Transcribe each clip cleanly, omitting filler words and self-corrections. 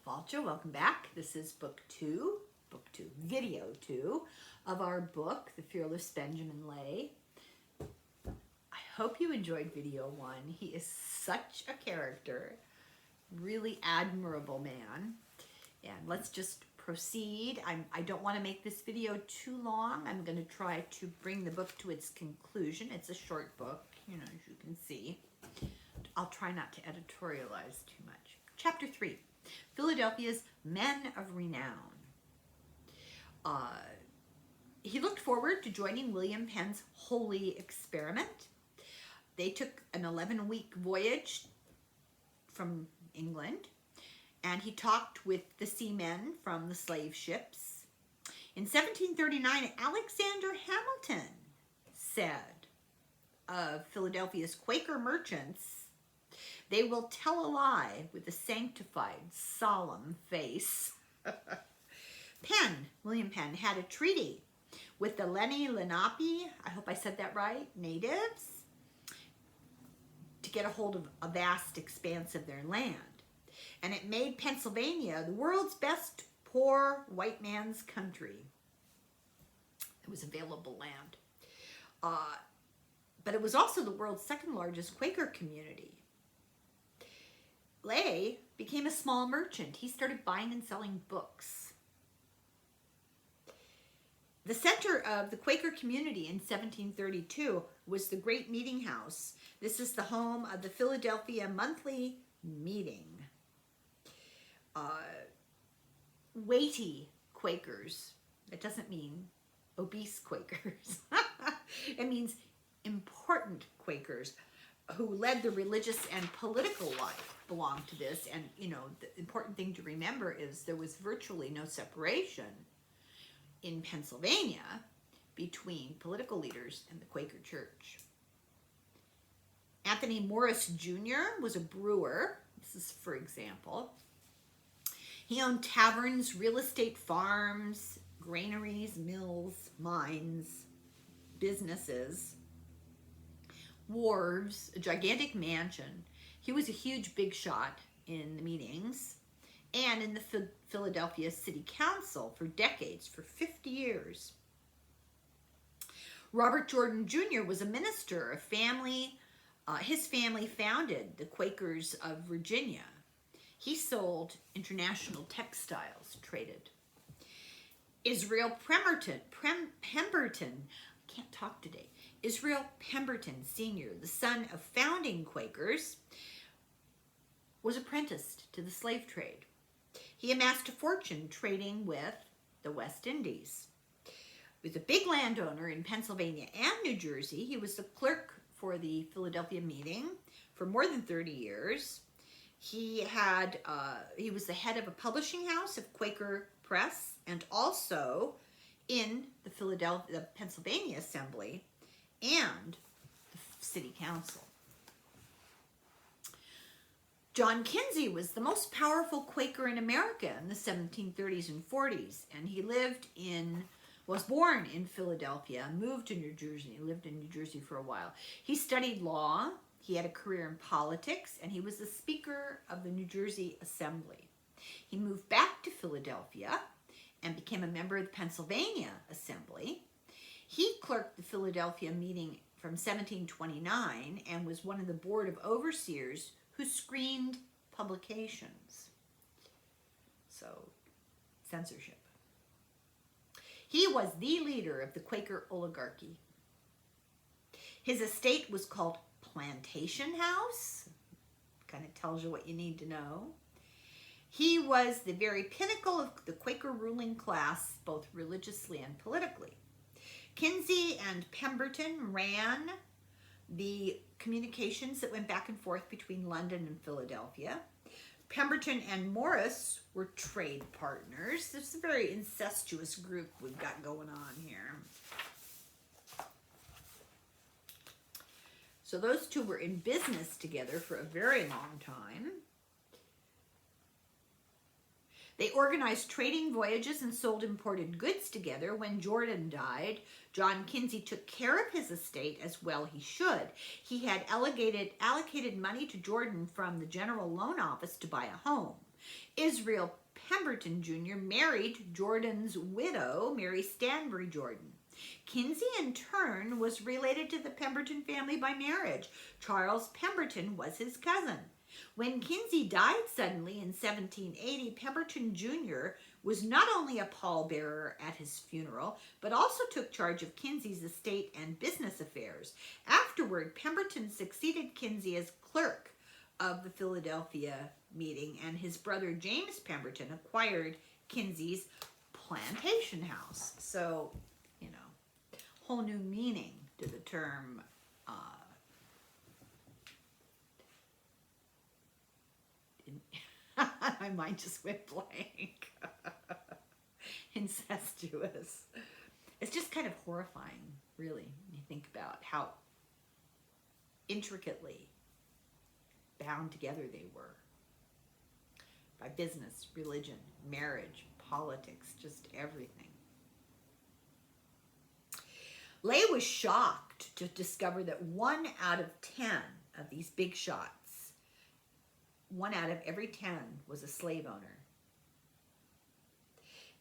Falcha. Welcome back. This is video two of our book, The Fearless Benjamin Lay. I hope you enjoyed video one. He is such a character, really admirable man. And let's just proceed. I don't want to make this video too long. I'm going to try to bring the book to its conclusion. It's a short book, as you can see. I'll try not to editorialize too much. Chapter 3, Philadelphia's Men of Renown. He looked forward to joining William Penn's holy experiment. They took an 11-week voyage from England, and he talked with the seamen from the slave ships. In 1739, Alexander Hamilton said of Philadelphia's Quaker merchants, "They will tell a lie with a sanctified, solemn face." William Penn, had a treaty with the Lenape, I hope I said that right, natives, to get a hold of a vast expanse of their land. And it made Pennsylvania the world's best poor white man's country. It was available land. But it was also the world's second largest Quaker community. Lay became a small merchant. He started buying and selling books. The center of the Quaker community in 1732 was the Great Meeting House. This is the home of the Philadelphia Monthly Meeting. Weighty Quakers. That doesn't mean obese Quakers. It means important Quakers who led the religious and political life belonged to this. And, the important thing to remember is there was virtually no separation in Pennsylvania between political leaders and the Quaker Church. Anthony Morris Jr. was a brewer. This is for example. He owned taverns, real estate farms, granaries, mills, mines, businesses, wharves, a gigantic mansion. He was a huge big shot in the meetings and in the Philadelphia City Council for decades, for 50 years. Robert Jordan Jr. was a minister. His family founded the Quakers of Virginia. He sold international textiles, traded. Israel Pemberton, I can't talk today. Israel Pemberton Sr., the son of founding Quakers, was apprenticed to the slave trade. He amassed a fortune trading with the West Indies. He was a big landowner in Pennsylvania and New Jersey. He was the clerk for the Philadelphia Meeting for more than 30 years. He was the head of a publishing house of Quaker Press and also in the Pennsylvania Assembly and the City Council. John Kinsey was the most powerful Quaker in America in the 1730s and 40s, and he was born in Philadelphia, moved to New Jersey, lived in New Jersey for a while. He studied law, he had a career in politics, and he was the Speaker of the New Jersey Assembly. He moved back to Philadelphia and became a member of the Pennsylvania Assembly. He clerked the Philadelphia Meeting from 1729 and was one of the Board of Overseers who screened publications. So, censorship. He was the leader of the Quaker oligarchy. His estate was called Plantation House. Kind of tells you what you need to know. He was the very pinnacle of the Quaker ruling class, both religiously and politically. Kinsey and Pemberton ran the communications that went back and forth between London and Philadelphia. Pemberton and Morris were trade partners. This is a very incestuous group we've got going on here. So those two were in business together for a very long time. They organized trading voyages and sold imported goods together. When Jordan died, John Kinsey took care of his estate, as well he should. He had allocated money to Jordan from the General Loan Office to buy a home. Israel Pemberton Jr. married Jordan's widow, Mary Stanbury Jordan. Kinsey, in turn, was related to the Pemberton family by marriage. Charles Pemberton was his cousin. When Kinsey died suddenly in 1780, Pemberton Jr. was not only a pallbearer at his funeral, but also took charge of Kinsey's estate and business affairs. Afterward, Pemberton succeeded Kinsey as clerk of the Philadelphia meeting, and his brother James Pemberton acquired Kinsey's plantation house. So, you know, whole new meaning to the term my mind just went blank. Incestuous. It's just kind of horrifying, really, when you think about how intricately bound together they were by business, religion, marriage, politics, just everything. Lay was shocked to discover that 1 out of 10 of these big shots, 1 out of every 10 was a slave owner.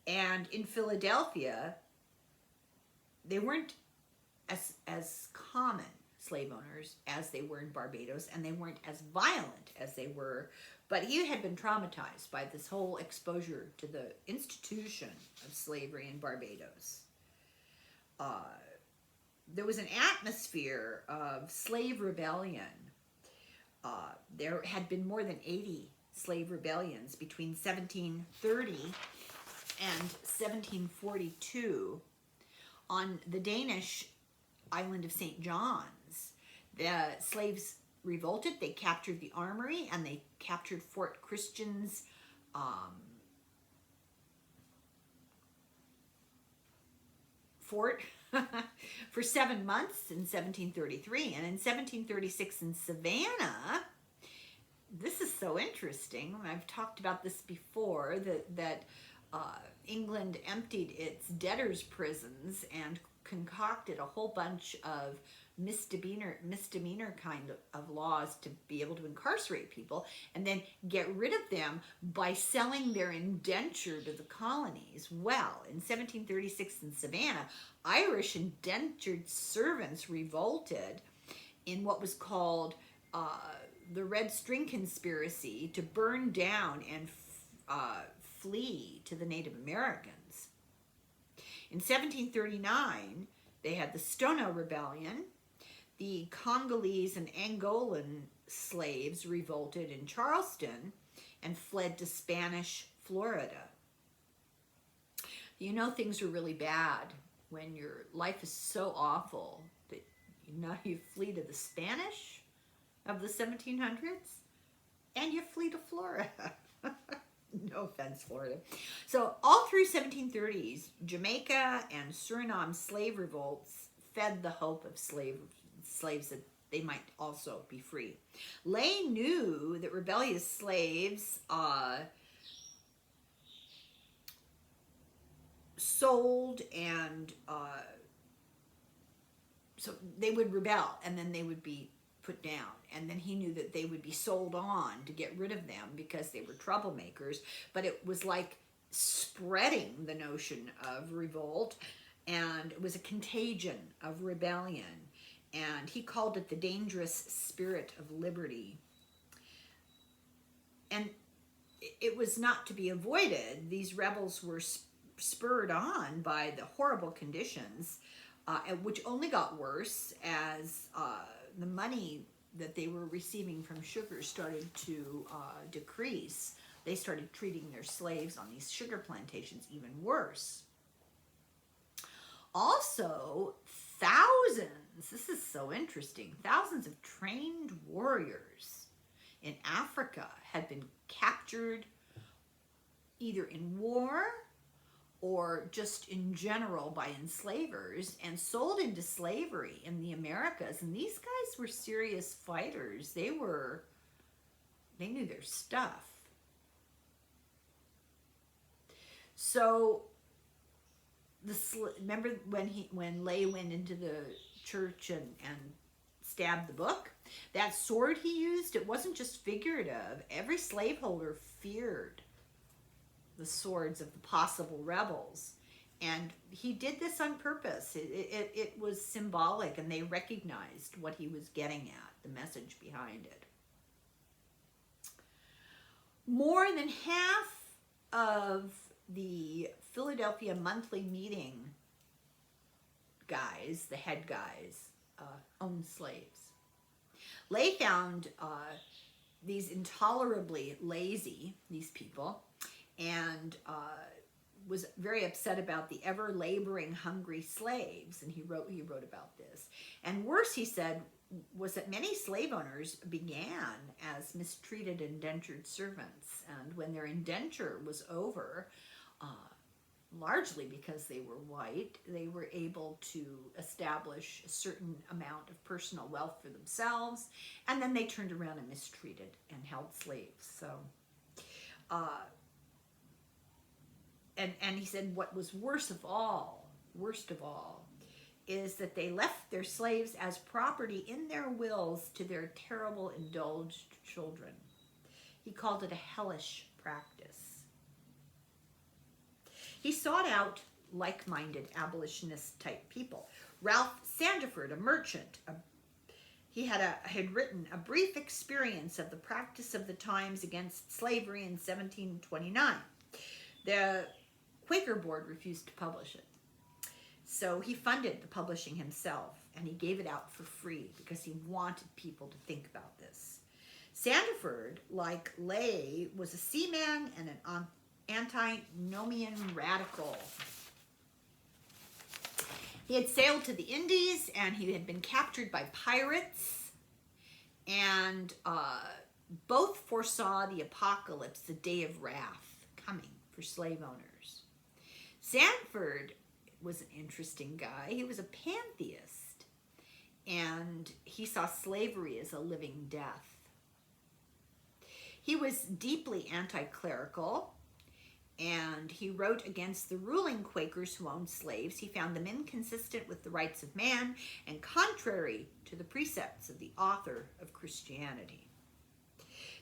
And in Philadelphia, they weren't as common slave owners as they were in Barbados, and they weren't as violent as they were, but he had been traumatized by this whole exposure to the institution of slavery in Barbados. There was an atmosphere of slave rebellion. There had been more than 80 slave rebellions between 1730 and 1742 on the Danish island of St. John's. The slaves revolted. They captured the armory, and they captured Fort Christian's fort for 7 months in 1733. And in 1736 in Savannah, this is so interesting. I've talked about this before, that England emptied its debtors' prisons and concocted a whole bunch of misdemeanor kind of laws to be able to incarcerate people and then get rid of them by selling their indenture to the colonies. Well, in 1736 in Savannah, Irish indentured servants revolted in what was called the Red String Conspiracy to burn down and flee to the Native Americans. In 1739, they had the Stono Rebellion. The Congolese and Angolan slaves revolted in Charleston and fled to Spanish Florida. You know things are really bad when your life is so awful that you flee to the Spanish of the 1700s and you flee to Florida. No offense, Florida. So all through 1730s, Jamaica and Suriname slave revolts fed the hope of slaves that they might also be free. Lay knew that rebellious slaves sold and so they would rebel and then they would be put down, and then he knew that they would be sold on to get rid of them because they were troublemakers. But it was like spreading the notion of revolt, and it was a contagion of rebellion, and he called it the dangerous spirit of liberty. And it was not to be avoided. These rebels were spurred on by the horrible conditions, which only got worse as the money that they were receiving from sugar started to decrease. They started treating their slaves on these sugar plantations even worse. Also, this is so interesting, thousands of trained warriors in Africa had been captured either in war or just in general by enslavers and sold into slavery in the Americas. And these guys were serious fighters. They knew their stuff. So remember when Lay went into the church and stabbed the book? That sword he used, it wasn't just figurative. Every slaveholder feared the swords of the possible rebels. And he did this on purpose. It was symbolic, and they recognized what he was getting at, the message behind it. More than half of the Philadelphia monthly meeting guys, the head guys, owned slaves. Lay found these intolerably lazy, these people, and was very upset about the ever laboring, hungry slaves, and he wrote about this. And worse, he said, was that many slave owners began as mistreated indentured servants, and when their indenture was over, largely because they were white, they were able to establish a certain amount of personal wealth for themselves, and then they turned around and mistreated and held slaves. So, and he said what was worst of all, is that they left their slaves as property in their wills to their terrible indulged children. He called it a hellish practice. He sought out like-minded abolitionist-type people. Ralph Sandiford, a merchant, he had written a brief experience of the practice of the times against slavery in 1729. The Quaker board refused to publish it. So he funded the publishing himself, and he gave it out for free because he wanted people to think about this. Sandiford, like Lay, was a seaman and an antinomian radical. He had sailed to the Indies, and he had been captured by pirates, and both foresaw the apocalypse, the day of wrath, coming for slave owners. Sandiford was an interesting guy. He was a pantheist, and he saw slavery as a living death. He was deeply anti-clerical, and he wrote against the ruling Quakers who owned slaves. He found them inconsistent with the rights of man and contrary to the precepts of the author of Christianity.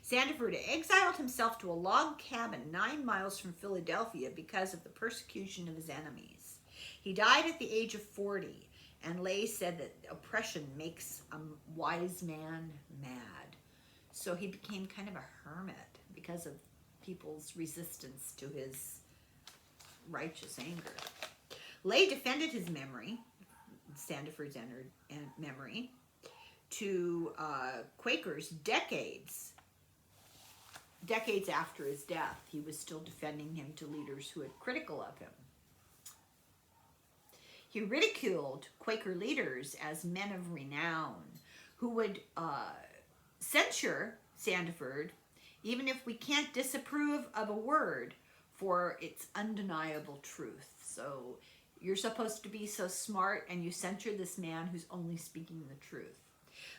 Sandiford exiled himself to a log cabin 9 miles from Philadelphia because of the persecution of his enemies. He died at the age of 40, and Lay said that oppression makes a wise man mad. So he became kind of a hermit because of people's resistance to his righteous anger. Lay defended his memory, Sandiford's memory, to Quakers decades after his death. He was still defending him to leaders who were critical of him. He ridiculed Quaker leaders as men of renown who would censure Sandiford even if we can't disapprove of a word for its undeniable truth. So you're supposed to be so smart, and you censure this man who's only speaking the truth.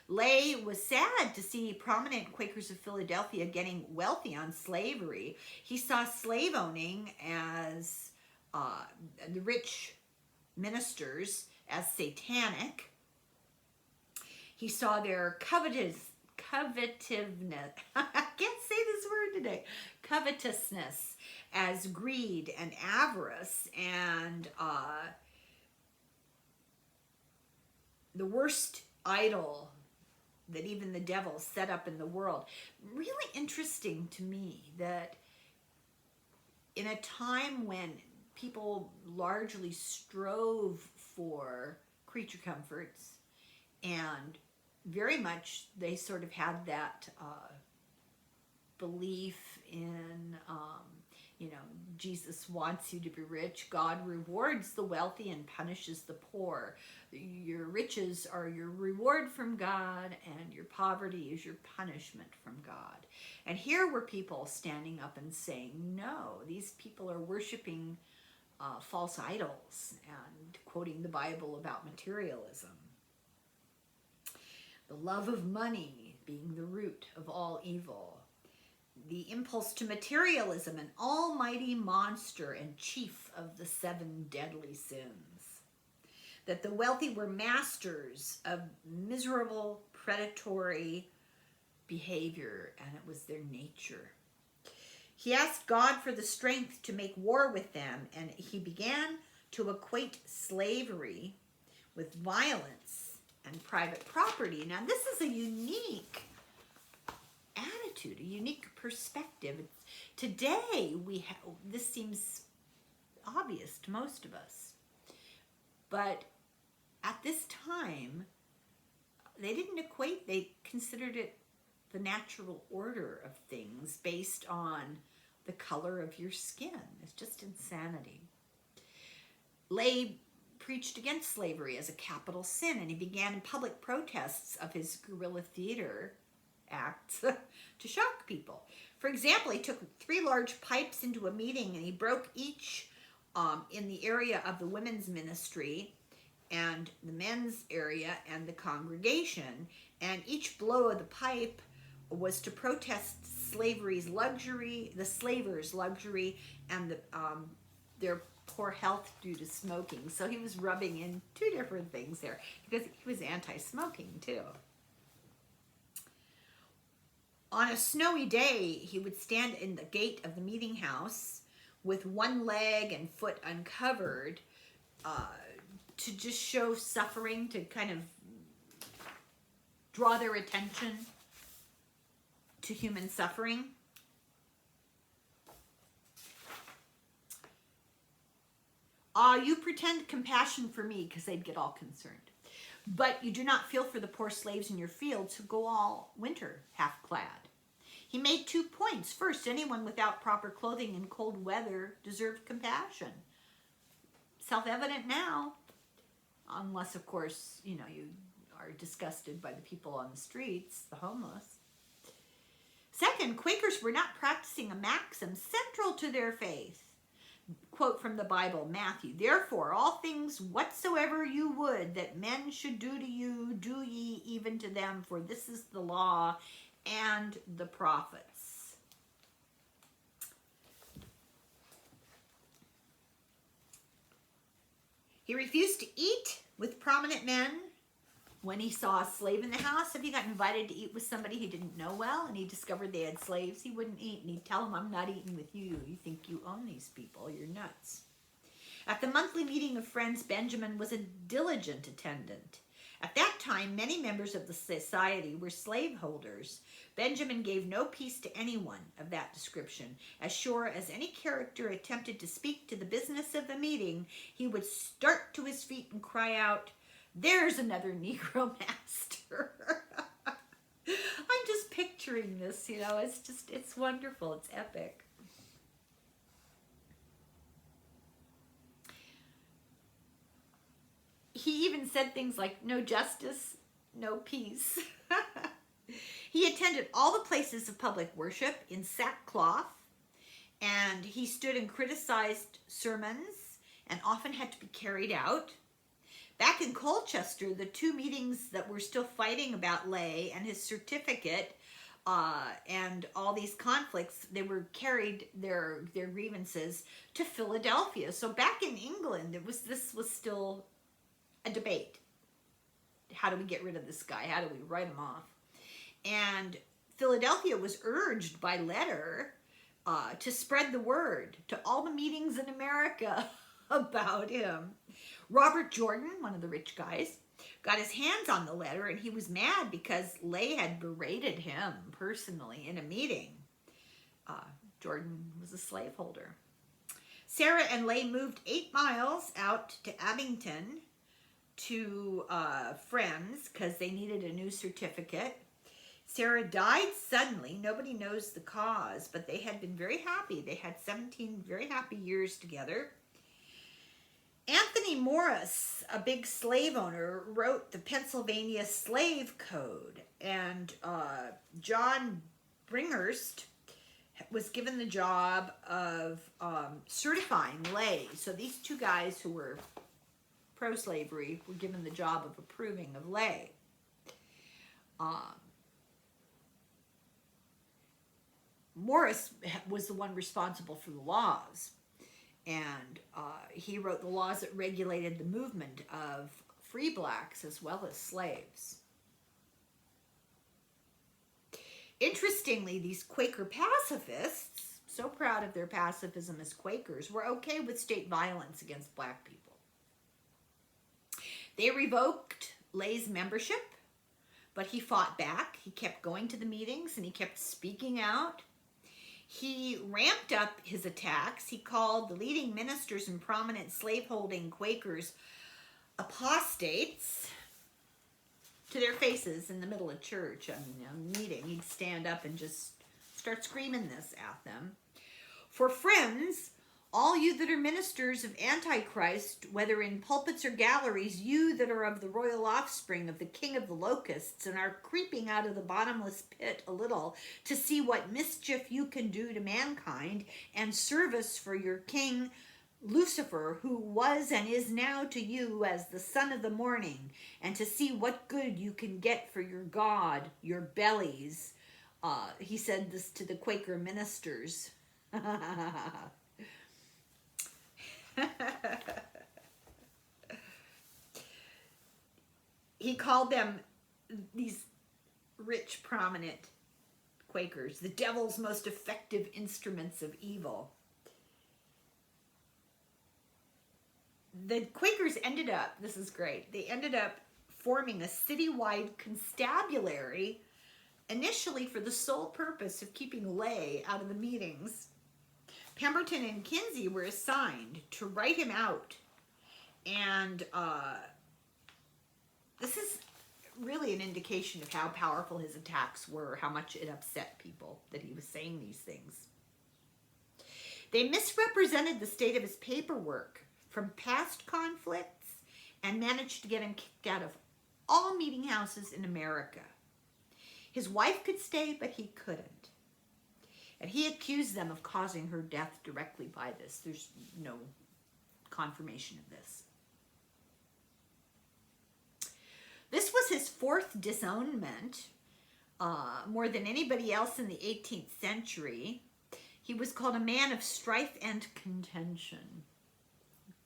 Lay was sad to see prominent Quakers of Philadelphia getting wealthy on slavery. He saw slave owning as the rich ministers as satanic. He saw their covetousness. I can't say this word today. Covetousness as greed and avarice, and the worst idol that even the devil set up in the world. Really interesting to me that in a time when people largely strove for creature comforts, and very much they sort of had that belief in, Jesus wants you to be rich. God rewards the wealthy and punishes the poor. Your riches are your reward from God, and your poverty is your punishment from God. And here were people standing up and saying, no, these people are worshiping false idols and quoting the Bible about materialism. The love of money being the root of all evil. the impulse to materialism, an almighty monster and chief of the 7 deadly sins. That the wealthy were masters of miserable, predatory behavior, and it was their nature. He asked God for the strength to make war with them, and he began to equate slavery with violence and private property. Now, this is a unique attitude, a unique perspective. Today, this seems obvious to most of us. But at this time, they didn't equate, they considered it the natural order of things based on the color of your skin. It's just insanity. Lay preached against slavery as a capital sin, and he began public protests of his guerrilla theater acts to shock people. For example, he took 3 large pipes into a meeting, and he broke each in the area of the women's ministry and the men's area and the congregation, and each blow of the pipe was to protest slavery's luxury, the slavers' luxury, and their poor health due to smoking. So he was rubbing in 2 different things there, because he was anti-smoking too. On a snowy day, he would stand in the gate of the meeting house with one leg and foot uncovered to just show suffering, to kind of draw their attention to human suffering. You pretend compassion for me, because they'd get all concerned. But you do not feel for the poor slaves in your fields who go all winter half-clad. He made 2 points. First, anyone without proper clothing in cold weather deserved compassion. Self-evident now, unless, of course, you are disgusted by the people on the streets, the homeless. Second, Quakers were not practicing a maxim central to their faith. Quote from the Bible, Matthew, "Therefore, all things whatsoever you would that men should do to you, do ye even to them, for this is the law and the prophets." He refused to eat with prominent men. When he saw a slave in the house, if he got invited to eat with somebody he didn't know well and he discovered they had slaves, he wouldn't eat. And he'd tell them, "I'm not eating with you. You think you own these people. You're nuts." At the monthly meeting of friends, Benjamin was a diligent attendant. At that time, many members of the society were slaveholders. Benjamin gave no peace to anyone of that description. As sure as any character attempted to speak to the business of the meeting, he would start to his feet and cry out, "There's another Negro master." I'm just picturing this, it's wonderful. It's epic. He even said things like, "No justice, no peace." He attended all the places of public worship in sackcloth, and he stood and criticized sermons and often had to be carried out. Back in Colchester, the 2 meetings that were still fighting about Lay and his certificate and all these conflicts, they were carried their grievances to Philadelphia. So back in England, this was still a debate. How do we get rid of this guy? How do we write him off? And Philadelphia was urged by letter to spread the word to all the meetings in America about him. Robert Jordan, one of the rich guys, got his hands on the letter, and he was mad because Lay had berated him personally in a meeting. Jordan was a slaveholder. Sarah and Lay moved 8 miles out to Abington to friends because they needed a new certificate. Sarah died suddenly. Nobody knows the cause, but they had been very happy. They had 17 very happy years together. Anthony Morris, a big slave owner, wrote the Pennsylvania Slave Code, and John Bringhurst was given the job of certifying Lay. So these 2 guys who were pro-slavery were given the job of approving of Lay. Morris was the one responsible for the laws, and he wrote the laws that regulated the movement of free blacks as well as slaves. Interestingly, these Quaker pacifists, so proud of their pacifism as Quakers, were okay with state violence against black people. They revoked Lay's membership, but he fought back. He kept going to the meetings and he kept speaking out. He ramped up his attacks. He called the leading ministers and prominent slaveholding Quakers apostates to their faces in the middle of church. I mean, a meeting, he'd stand up and just start screaming this at them. For friends, all you that are ministers of Antichrist, whether in pulpits or galleries, you that are of the royal offspring of the king of the locusts and are creeping out of the bottomless pit a little to see what mischief you can do to mankind and service for your king Lucifer, who was and is now to you as the son of the morning, and to see what good you can get for your God, your bellies. He said this to the Quaker ministers. He called them, these rich, prominent Quakers, the devil's most effective instruments of evil. The Quakers ended up, this is great, they ended up forming a citywide constabulary, initially for the sole purpose of keeping Lay out of the meetings. Pemberton and Kinsey were assigned to write him out. And this is really an indication of how powerful his attacks were, how much it upset people that he was saying these things. They misrepresented the state of his paperwork from past conflicts and managed to get him kicked out of all meeting houses in America. His wife could stay, but he couldn't. And he accused them of causing her death directly by this. There's no confirmation of this. This was his fourth disownment, more than anybody else in the 18th century. He was called a man of strife and contention.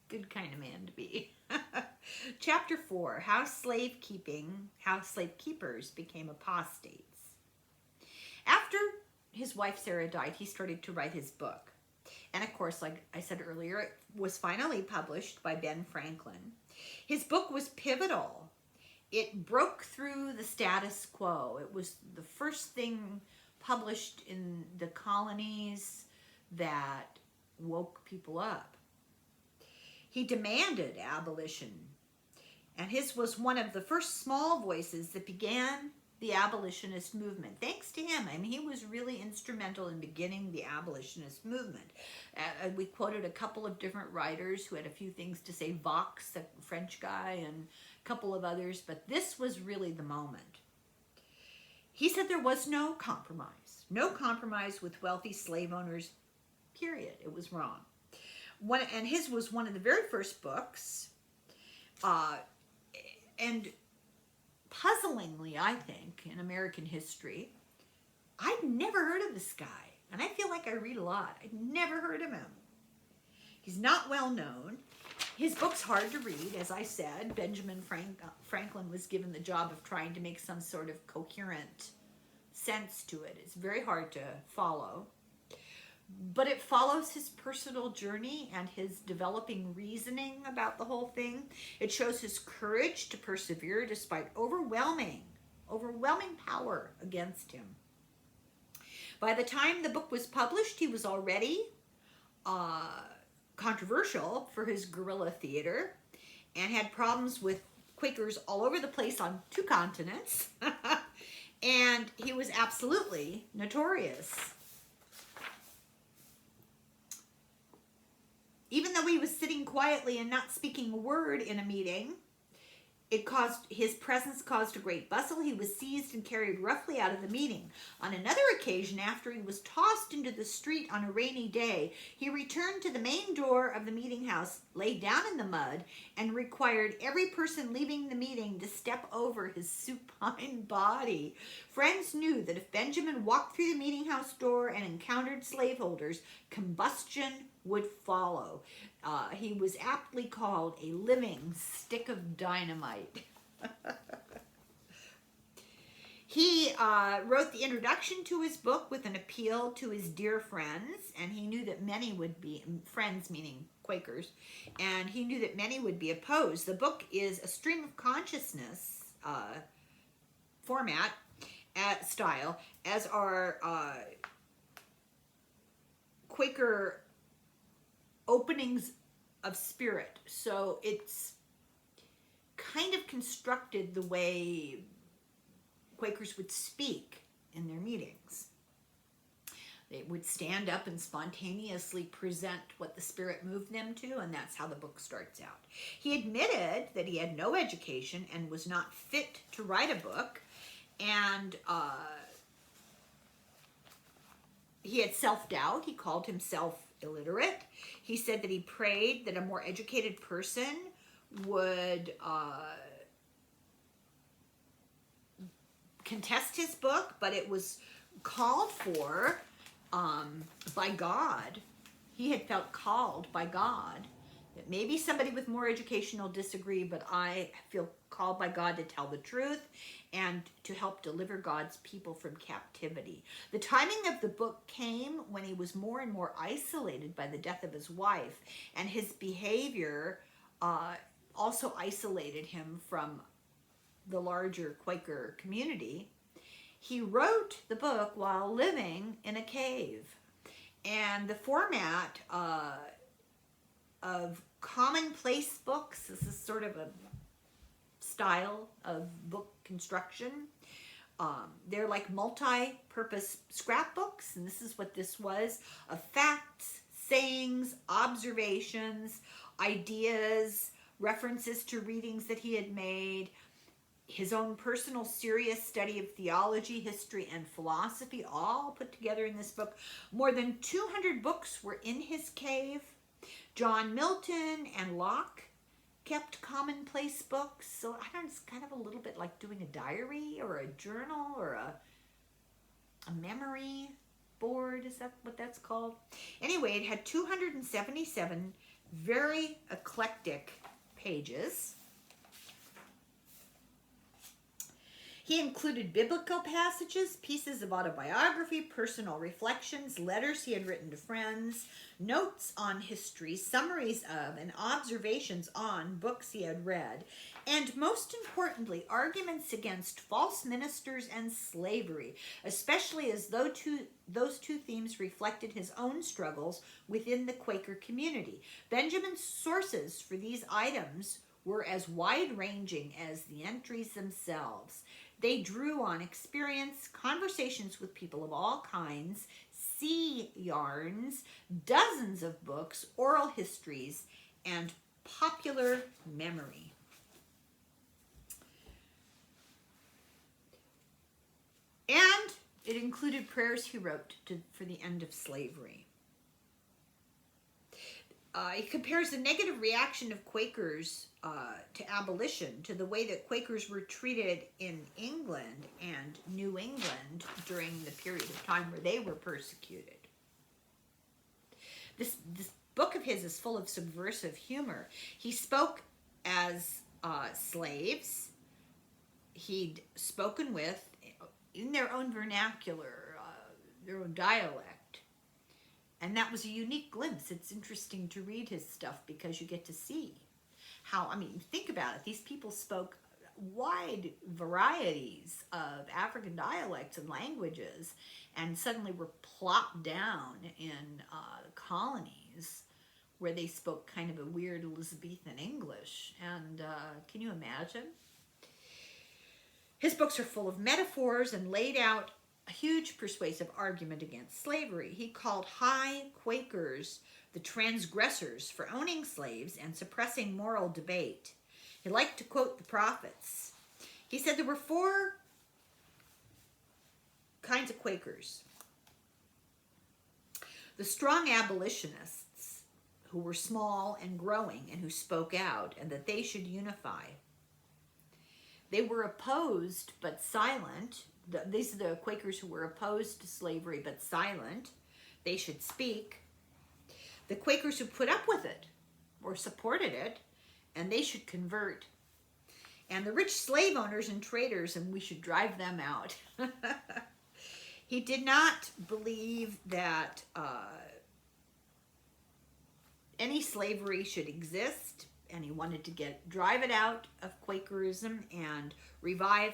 Good kind of man to be. Chapter 4, how slave keepers became apostates. After his wife Sarah died, he started to write his book. And of course, like I said earlier, it was finally published by Ben Franklin. His book was pivotal. It broke through the status quo. It was the first thing published in the colonies that woke people up. He demanded abolition, and his was one of the first small voices that began the abolitionist movement. Thanks to him, I mean, he was really instrumental in beginning the abolitionist movement. We quoted a couple of different writers who had a few things to say, Vox, the French guy, and a couple of others, but this was really the moment. He said there was no compromise with wealthy slave owners, period. It was wrong. And his was one of the very first books, and puzzlingly, I think, in American history, I'd never heard of this guy, and I feel like I read a lot. I'd never heard of him. He's not well known. His book's hard to read, as I said. Benjamin Franklin was given the job of trying to make some sort of coherent sense to it. It's very hard to follow. But it follows his personal journey and his developing reasoning about the whole thing. It shows his courage to persevere despite overwhelming power against him. By the time the book was published, he was already controversial for his guerrilla theater and had problems with Quakers all over the place on 2 continents. And he was absolutely notorious. Even though he was sitting quietly and not speaking a word in a meeting, his presence caused a great bustle. He was seized and carried roughly out of the meeting. On another occasion, after he was tossed into the street on a rainy day, he returned to the main door of the meeting house, lay down in the mud, and required every person leaving the meeting to step over his supine body. Friends knew that if Benjamin walked through the meeting house door and encountered slaveholders, combustion would follow. He was aptly called a living stick of dynamite. He wrote the introduction to his book with an appeal to his dear friends, and he knew that many would be, friends meaning Quakers, and he knew that many would be opposed. The book is a stream of consciousness format, style, as are Quaker openings of spirit. So it's kind of constructed the way Quakers would speak in their meetings. They would stand up and spontaneously present what the Spirit moved them to, and that's how the book starts out. He admitted that he had no education and was not fit to write a book, and he had self-doubt. He called himself illiterate. He said that he prayed that a more educated person would contest his book, but it was called for by God. He had felt called by God. That maybe somebody with more education will disagree, but I feel called by God to tell the truth and to help deliver God's people from captivity. The timing of the book came when he was more and more isolated by the death of his wife, and his behavior also isolated him from the larger Quaker community. He wrote the book while living in a cave. And the format of commonplace books, this is sort of a style of book construction. They're like multi-purpose scrapbooks, and this is what this was, of facts, sayings, observations, ideas, references to readings that he had made, his own personal serious study of theology, history, and philosophy, all put together in this book. More than 200 books were in his cave. John Milton and Locke kept commonplace books. So I don't know, it's kind of a little bit like doing a diary or a journal or a memory board. Is that what that's called? Anyway, it had 277 very eclectic pages. He included biblical passages, pieces of autobiography, personal reflections, letters he had written to friends, notes on history, summaries of, and observations on books he had read, and most importantly, arguments against false ministers and slavery, especially as those two themes reflected his own struggles within the Quaker community. Benjamin's sources for these items were as wide-ranging as the entries themselves. They drew on experience, conversations with people of all kinds, sea yarns, dozens of books, oral histories, and popular memory. And it included prayers he wrote for the end of slavery. He compares the negative reaction of Quakers to abolition to the way that Quakers were treated in England and New England during the period of time where they were persecuted. This book of his is full of subversive humor. He spoke as slaves. He'd spoken with, in their own vernacular, their own dialect. And that was a unique glimpse. It's interesting to read his stuff because you get to see how, I mean, think about it. These people spoke wide varieties of African dialects and languages and suddenly were plopped down in the colonies where they spoke kind of a weird Elizabethan English. And can you imagine? His books are full of metaphors and laid out a huge persuasive argument against slavery. He called high Quakers the transgressors for owning slaves and suppressing moral debate. He liked to quote the prophets. He said there were 4 kinds of Quakers. The strong abolitionists, who were small and growing and who spoke out, and that they should unify. They were opposed but silent, These are the Quakers who were opposed to slavery but silent. They should speak. The Quakers who put up with it or supported it, and they should convert. And the rich slave owners and traders, and we should drive them out. He did not believe that any slavery should exist, and he wanted to drive it out of Quakerism and revive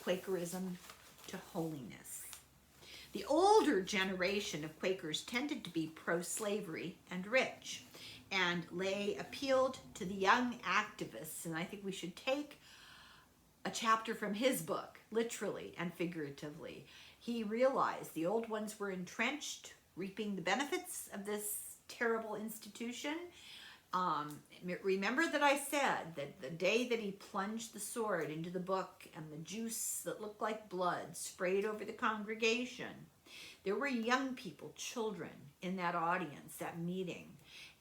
Quakerism to holiness. The older generation of Quakers tended to be pro-slavery and rich, and Lay appealed to the young activists, and I think we should take a chapter from his book, literally and figuratively. He realized the old ones were entrenched, reaping the benefits of this terrible institution. Remember that I said that the day that he plunged the sword into the book and the juice that looked like blood sprayed over the congregation, there were young people, children, in that audience, that meeting.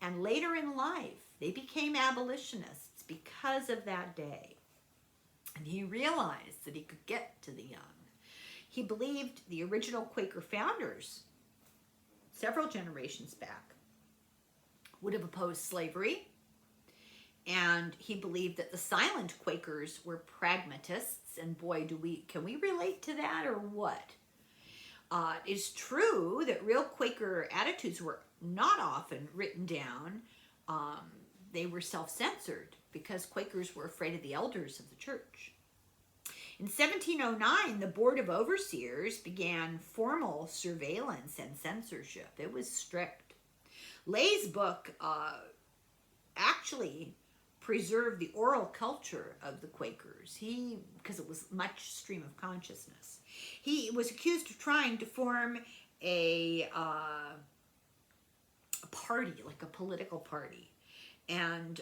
And later in life, they became abolitionists because of that day. And he realized that he could get to the young. He believed the original Quaker founders, several generations back, would have opposed slavery, and he believed that the silent Quakers were pragmatists, and boy, can we relate to that or what? It's true that real Quaker attitudes were not often written down. They were self-censored because Quakers were afraid of the elders of the church. In 1709, the Board of Overseers began formal surveillance and censorship. It was strict. Lay's book actually preserved the oral culture of the Quakers, because it was much stream of consciousness. He was accused of trying to form a party, like a political party. And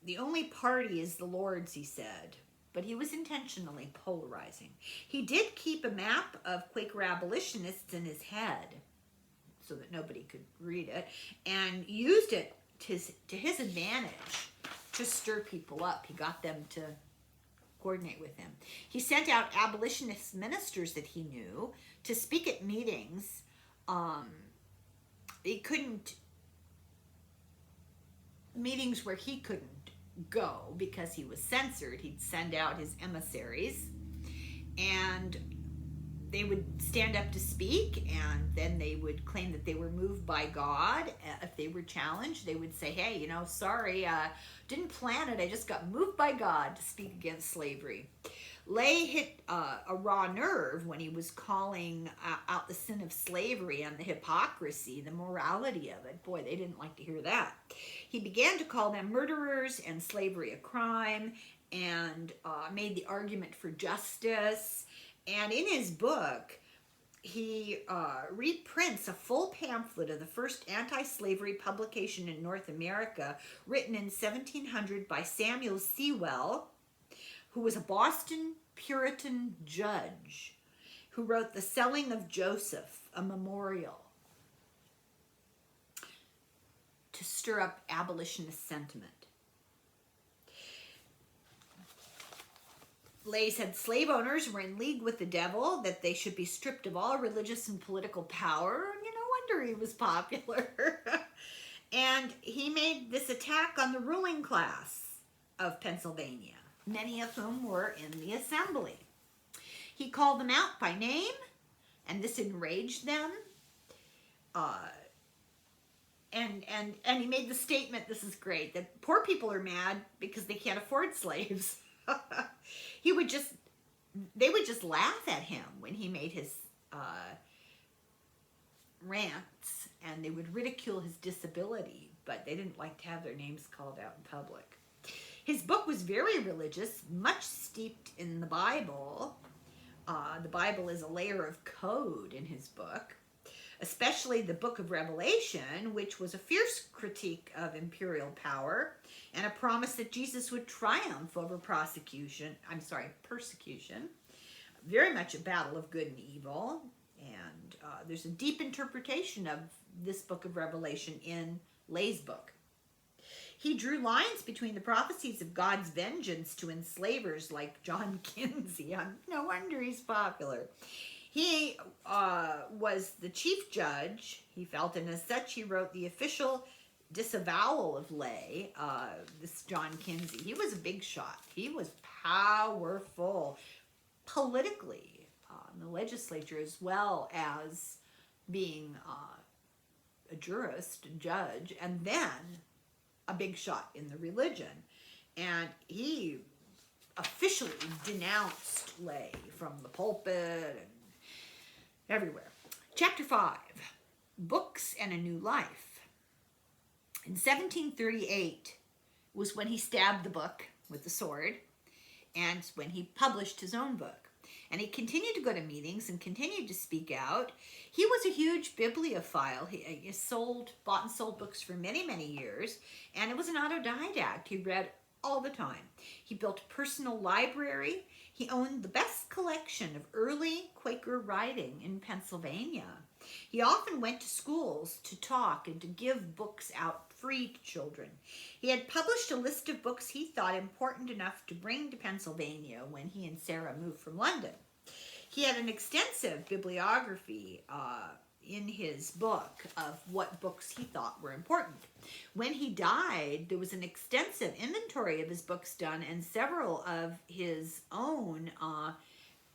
the only party is the Lord's, he said. But he was intentionally polarizing. He did keep a map of Quaker abolitionists in his head so that nobody could read it, and used it to his advantage to stir people up. He got them to coordinate with him. He sent out abolitionist ministers that he knew to speak at meetings. Meetings where he couldn't go because he was censored. He'd send out his emissaries, and they would stand up to speak, and then they would claim that they were moved by God. If they were challenged, they would say, hey, sorry, didn't plan it. I just got moved by God to speak against slavery. Lay hit a raw nerve when he was calling out the sin of slavery and the hypocrisy, the morality of it. Boy, they didn't like to hear that. He began to call them murderers and slavery a crime, and made the argument for justice. And in his book, he reprints a full pamphlet of the first anti-slavery publication in North America, written in 1700 by Samuel Sewell, who was a Boston Puritan judge, who wrote The Selling of Joseph, a memorial, to stir up abolitionist sentiment. Lay said slave owners were in league with the devil, that they should be stripped of all religious and political power. No wonder he was popular. And he made this attack on the ruling class of Pennsylvania, many of whom were in the assembly. He called them out by name, and this enraged them. And he made the statement, this is great, that poor people are mad because they can't afford slaves. They would just laugh at him when he made his rants, and they would ridicule his disability, but they didn't like to have their names called out in public. His book was very religious, much steeped in the Bible. The Bible is a layer of code in his book, especially the book of Revelation, which was a fierce critique of imperial power and a promise that Jesus would triumph over persecution. Very much a battle of good and evil. And there's a deep interpretation of this book of Revelation in Lay's book. He drew lines between the prophecies of God's vengeance to enslavers like John Kinsey. No wonder he's popular. He was the chief judge, he felt, and as such he wrote the official disavowal of lay, this John Kinsey. He was a big shot. He was powerful politically in the legislature, as well as being a jurist and judge, and then a big shot in the religion. And he officially denounced lay from the pulpit and everywhere. Chapter 5, Books and a New Life. In 1738 was when he stabbed the book with the sword, and when he published his own book. And he continued to go to meetings and continued to speak out. He was a huge bibliophile. He bought and sold books for many, many years, and it was an autodidact. He read all the time. He built a personal library. He owned the best collection of early Quaker writing in Pennsylvania. He often went to schools to talk and to give books out free to children. He had published a list of books he thought important enough to bring to Pennsylvania when he and Sarah moved from London. He had an extensive bibliography in his book of what books he thought were important. When he died, there was an extensive inventory of his books done, and several of his own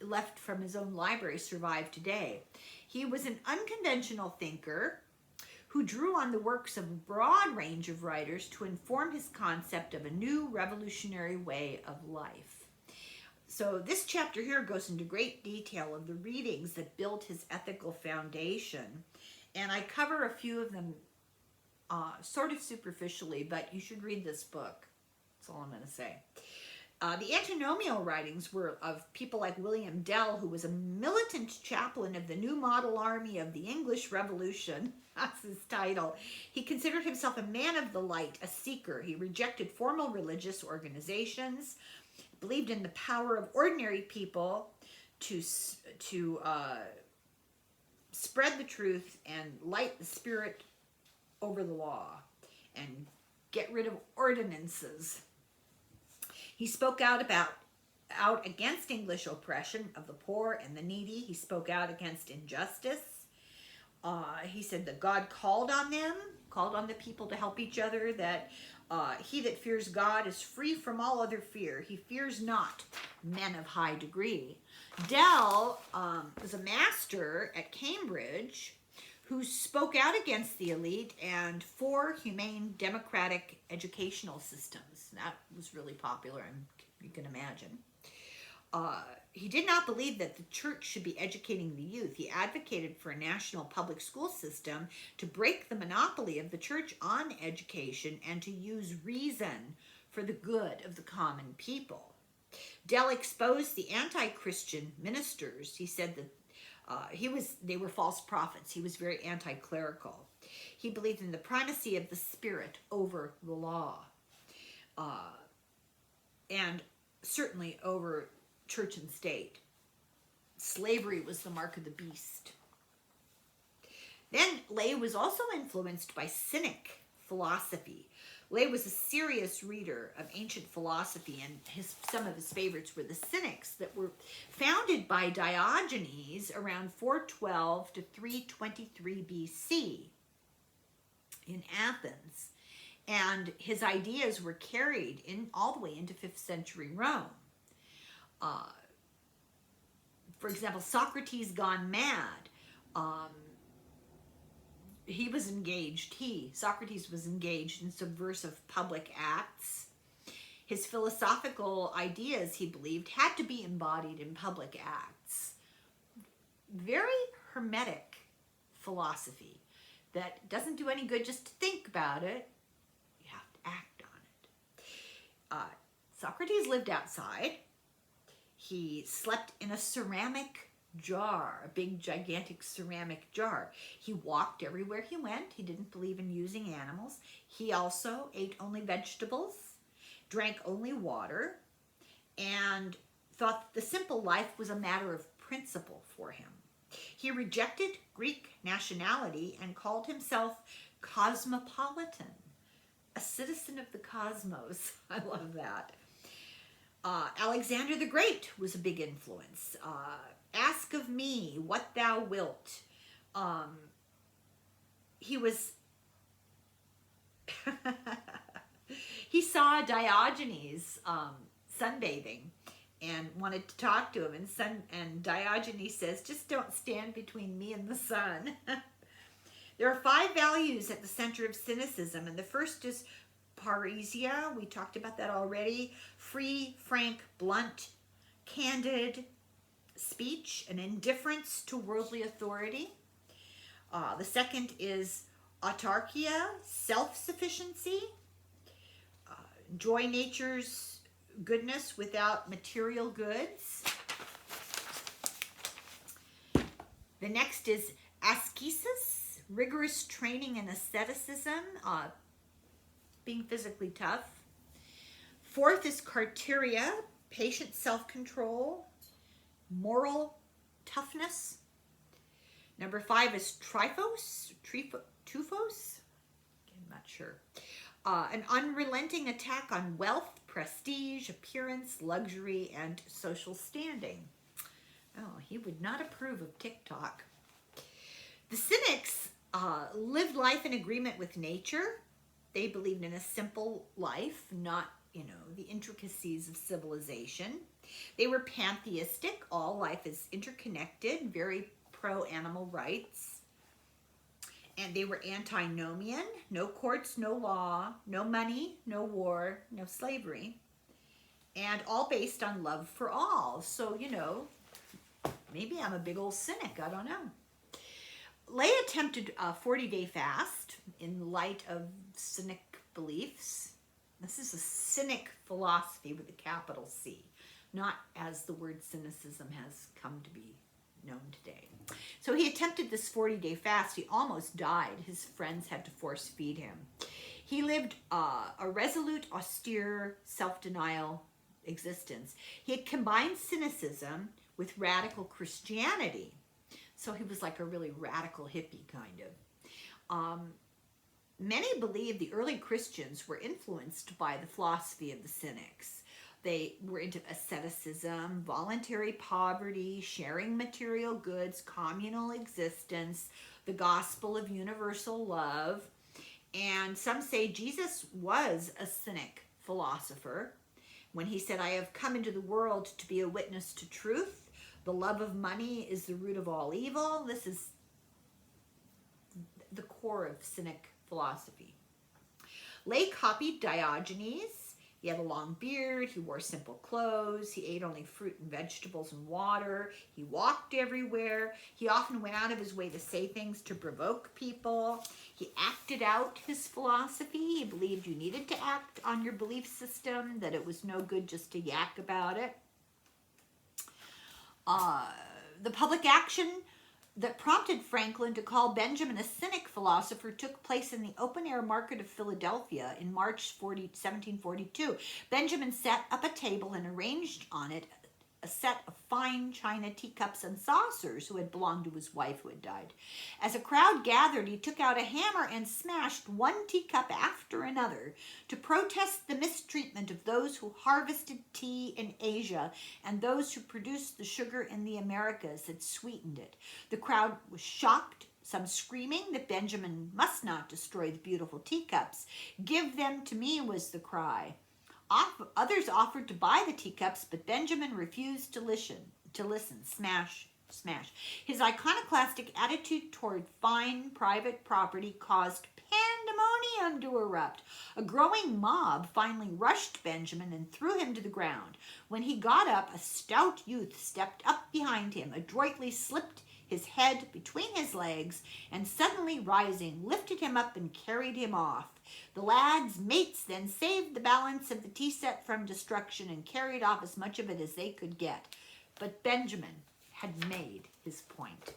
left from his own library survive today. He was an unconventional thinker who drew on the works of a broad range of writers to inform his concept of a new revolutionary way of life. So this chapter here goes into great detail of the readings that built his ethical foundation, and I cover a few of them sort of superficially, but you should read this book. That's all I'm going to say. The antinomial writings were of people like William Dell, who was a militant chaplain of the New Model Army of the English Revolution. That's his title. He considered himself a man of the light, a seeker. He rejected formal religious organizations, believed in the power of ordinary people to spread the truth and light the spirit over the law and get rid of ordinances. He spoke out against English oppression of the poor and the needy. He spoke out against injustice. He said that God called on the people to help each other, that he that fears God is free from all other fear. He fears not men of high degree. Dell was a master at Cambridge who spoke out against the elite and for humane democratic educational systems. That was really popular, you can imagine. He did not believe that the church should be educating the youth. He advocated for a national public school system to break the monopoly of the church on education and to use reason for the good of the common people. Dell exposed the anti-Christian ministers. He said that they were false prophets. He was very anti-clerical. He believed in the primacy of the spirit over the law, and certainly over church and state. Slavery was the mark of the beast. Then Lay was also influenced by Cynic philosophy. Lay was a serious reader of ancient philosophy, and some of his favorites were the Cynics that were founded by Diogenes around 412 to 323 BC in Athens. And his ideas were carried all the way into 5th century Rome. For example, Socrates gone mad. Socrates was engaged in subversive public acts. His philosophical ideas, he believed, had to be embodied in public acts. Very hermetic philosophy that doesn't do any good just to think about it. You have to act on it. Socrates lived outside. He slept in a ceramic jar, a big gigantic ceramic jar. He walked everywhere he went. He didn't believe in using animals. He also ate only vegetables, drank only water, and thought that the simple life was a matter of principle for him. He rejected Greek nationality and called himself cosmopolitan. a citizen of the cosmos. I love that. Alexander the Great was a big influence. Ask of me what thou wilt. He was, he saw Diogenes sunbathing and wanted to talk to him. And Diogenes says, just don't stand between me and the sun. There are 5 values at the center of cynicism, and the first is parrhesia. We talked about that already. Free, frank, blunt, candid speech, an indifference to worldly authority. The second is autarkia, self-sufficiency. Enjoy nature's goodness without material goods. The next is ascesis, rigorous training in asceticism, being physically tough. Fourth is carteria, patient self-control, moral toughness. Number 5 is tufos, I'm not sure. An unrelenting attack on wealth, prestige, appearance, luxury, and social standing. Oh, he would not approve of TikTok. The cynics lived life in agreement with nature. They believed in a simple life, not, the intricacies of civilization. They were pantheistic. All life is interconnected, very pro-animal rights. And they were antinomian, no courts, no law, no money, no war, no slavery. And all based on love for all. So, maybe I'm a big old cynic, I don't know. Lay attempted a 40-day fast in light of cynic beliefs. This is a cynic philosophy with a capital C, not as the word cynicism has come to be known today. So he attempted this 40-day fast. He almost died. His friends had to force feed him. He lived a resolute, austere, self-denial existence. He had combined cynicism with radical Christianity. So he was like a really radical hippie kind of. Many believe the early Christians were influenced by the philosophy of the cynics. They were into asceticism, voluntary poverty, sharing material goods, communal existence, the gospel of universal love. And some say Jesus was a cynic philosopher when he said, I have come into the world to be a witness to truth. The love of money is the root of all evil. This is the core of cynic philosophy. Lay copied Diogenes. He had a long beard. He wore simple clothes. He ate only fruit and vegetables and water. He walked everywhere. He often went out of his way to say things to provoke people. He acted out his philosophy. He believed you needed to act on your belief system, that it was no good just to yak about it. The public action that prompted Franklin to call Benjamin a cynic philosopher took place in the open-air market of Philadelphia in March 1742. Benjamin set up a table and arranged on it a set of fine china teacups and saucers who had belonged to his wife who had died. As a crowd gathered, he took out a hammer and smashed one teacup after another to protest the mistreatment of those who harvested tea in Asia and those who produced the sugar in the Americas that sweetened it. The crowd was shocked, some screaming that Benjamin must not destroy the beautiful teacups. Give them to me, was the cry. Others offered to buy the teacups, but Benjamin refused to listen. Smash, smash. His iconoclastic attitude toward fine private property caused pandemonium to erupt. A growing mob finally rushed Benjamin and threw him to the ground. When he got up, a stout youth stepped up behind him, adroitly slipped his head between his legs, and suddenly rising, lifted him up and carried him off. The lad's mates then saved the balance of the tea set from destruction and carried off as much of it as they could get. But Benjamin had made his point.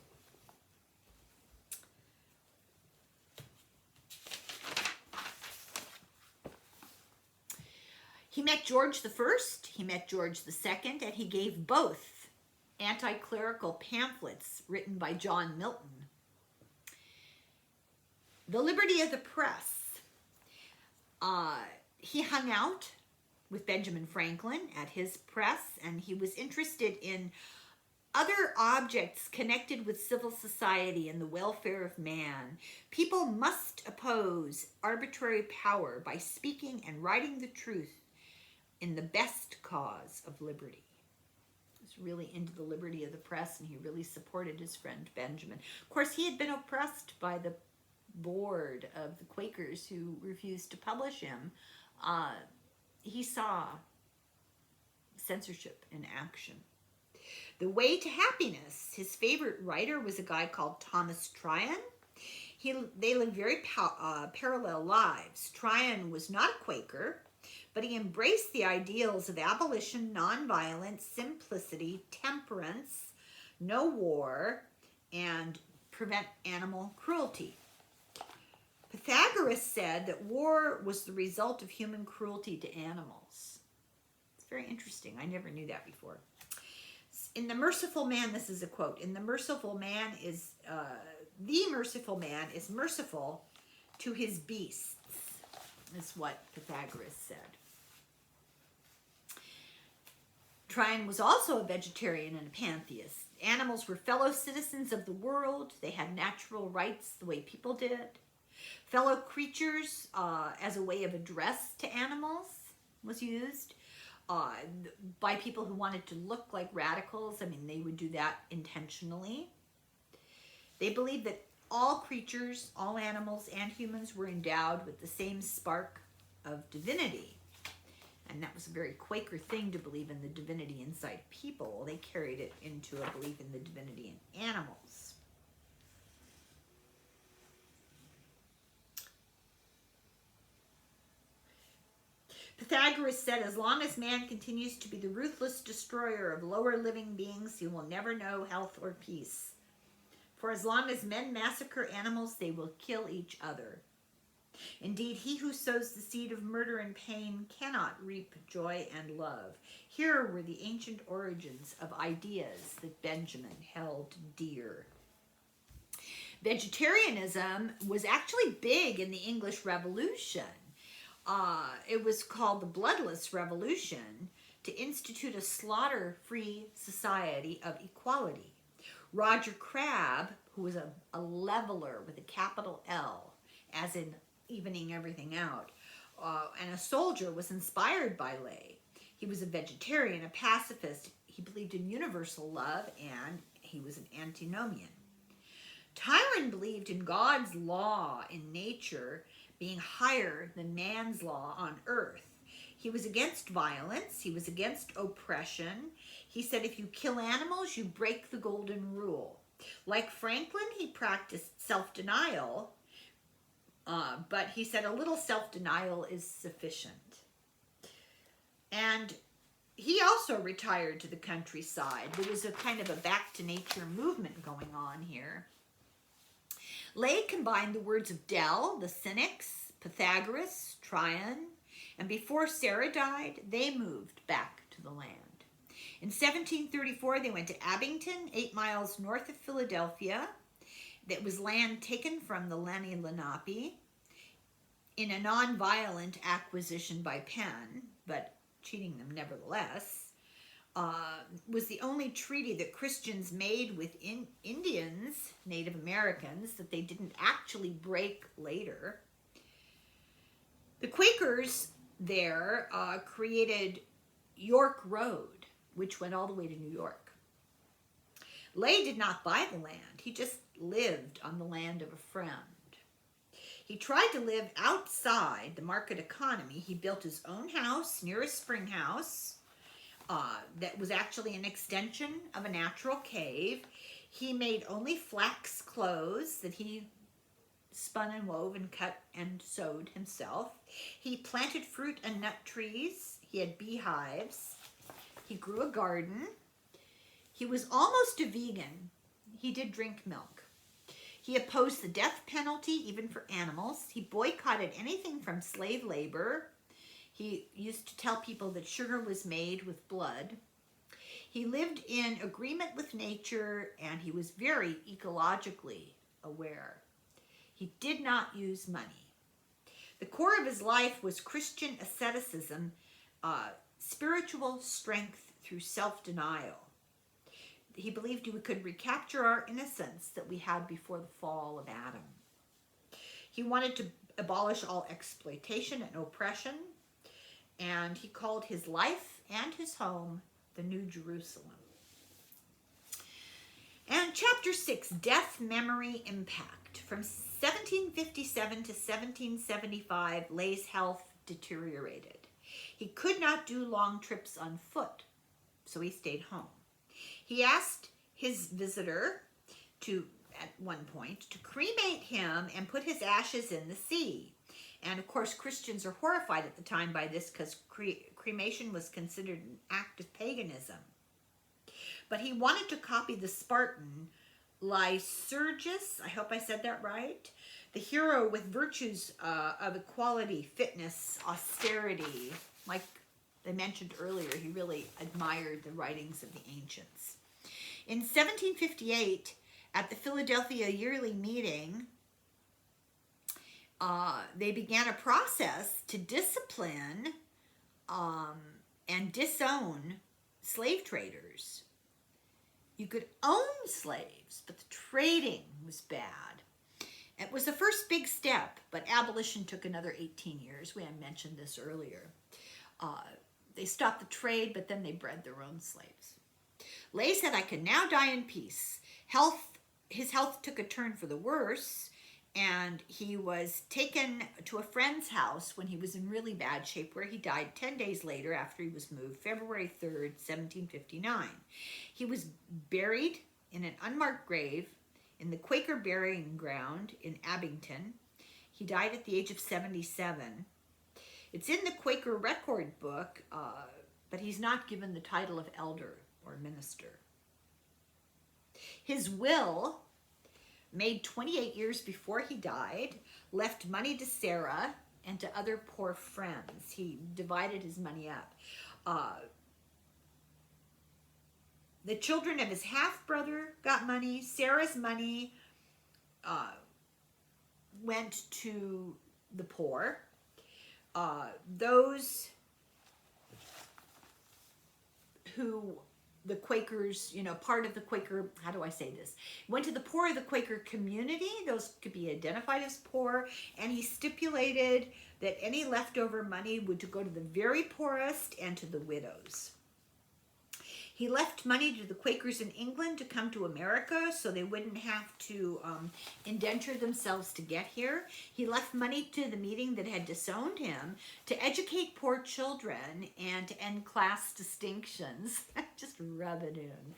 He met George I, he met George II, and he gave both anti-clerical pamphlets written by John Milton. The liberty of the press. He hung out with Benjamin Franklin at his press, and he was interested in other objects connected with civil society and the welfare of man. People must oppose arbitrary power by speaking and writing the truth in the best cause of liberty. He was really into the liberty of the press, and he really supported his friend Benjamin. Of course, he had been oppressed by the board of the Quakers who refused to publish him. He saw censorship in action. The Way to Happiness, his favorite writer was a guy called Thomas Tryon. They lived very parallel lives. Tryon was not a Quaker, but he embraced the ideals of abolition, nonviolence, simplicity, temperance, no war, and prevent animal cruelty. Pythagoras said that war was the result of human cruelty to animals. It's very interesting. I never knew that before. In The Merciful Man, this is a quote, the merciful man is merciful to his beasts, is what Pythagoras said. Tryon was also a vegetarian and a pantheist. Animals were fellow citizens of the world. They had natural rights the way people did. Fellow creatures as a way of address to animals was used by people who wanted to look like radicals. I mean, they would do that intentionally. They believed that all creatures, all animals and humans were endowed with the same spark of divinity. And that was a very Quaker thing to believe in the divinity inside people. They carried it into a belief in the divinity in animals. Pythagoras said, as long as man continues to be the ruthless destroyer of lower living beings, he will never know health or peace. For as long as men massacre animals, they will kill each other. Indeed, he who sows the seed of murder and pain cannot reap joy and love. Here were the ancient origins of ideas that Benjamin held dear. Vegetarianism was actually big in the English Revolution. It was called the Bloodless Revolution to institute a slaughter-free society of equality. Roger Crabb, who was a leveler with a capital L, as in evening everything out, and a soldier, was inspired by Lay. He was a vegetarian, a pacifist. He believed in universal love, and he was an antinomian. Tyron believed in God's law in nature being higher than man's law on earth. He was against violence. He was against oppression. He said if you kill animals, you break the golden rule. Like Franklin, he practiced self-denial, but he said a little self-denial is sufficient. And he also retired to the countryside. There was a kind of a back-to-nature movement going on here. Lay combined the words of Dell, the Cynics, Pythagoras, Tryon, and before Sarah died, they moved back to the land. In 1734, they went to Abington, 8 miles north of Philadelphia. That was land taken from the Lenni Lenape in a non-violent acquisition by Penn, but cheating them nevertheless. Was the only treaty that Christians made with Indians, Native Americans, that they didn't actually break later. The Quakers there created York Road, which went all the way to New York. Lay did not buy the land. He just lived on the land of a friend. He tried to live outside the market economy. He built his own house near a spring house. That was actually an extension of a natural cave. He made only flax clothes that he spun and wove and cut and sewed himself. He planted fruit and nut trees. He had beehives. He grew a garden. He was almost a vegan. He did drink milk. He opposed the death penalty, even for animals. He boycotted anything from slave labor. He used to tell people that sugar was made with blood. He lived in agreement with nature, and he was very ecologically aware. He did not use money. The core of his life was Christian asceticism, spiritual strength through self-denial. He believed we could recapture our innocence that we had before the fall of Adam. He wanted to abolish all exploitation and oppression, and he called his life and his home the New Jerusalem. And chapter 6, Death, Memory, Impact. From 1757 to 1775, Lay's health deteriorated. He could not do long trips on foot, so he stayed home. He asked his visitor at one point, to cremate him and put his ashes in the sea. And of course, Christians are horrified at the time by this because cremation was considered an act of paganism. But he wanted to copy the Spartan Lycurgus, I hope I said that right, the hero with virtues of equality, fitness, austerity. Like I mentioned earlier, he really admired the writings of the ancients. In 1758, at the Philadelphia Yearly Meeting, they began a process to discipline and disown slave traders. You could own slaves, but the trading was bad. It was the first big step, but abolition took another 18 years. We had mentioned this earlier. They stopped the trade, but then they bred their own slaves. Lay said, I can now die in peace. His health took a turn for the worse, and he was taken to a friend's house when he was in really bad shape, where he died 10 days later after he was moved, February 3rd, 1759. He was buried in an unmarked grave in the Quaker burying ground in Abington. He died at the age of 77. It's in the Quaker record book, but he's not given the title of elder or minister. His will, made 28 years before he died, left money to Sarah and to other poor friends. He divided his money up. The children of his half-brother got money. Sarah's money went to the poor. Those who the Quakers, part of the Quaker, how do I say this? Went to the poor of the Quaker community. Those could be identified as poor. And he stipulated that any leftover money would go to the very poorest and to the widows. He left money to the Quakers in England to come to America so they wouldn't have to indenture themselves to get here. He left money to the meeting that had disowned him to educate poor children and to end class distinctions. Just rub it in.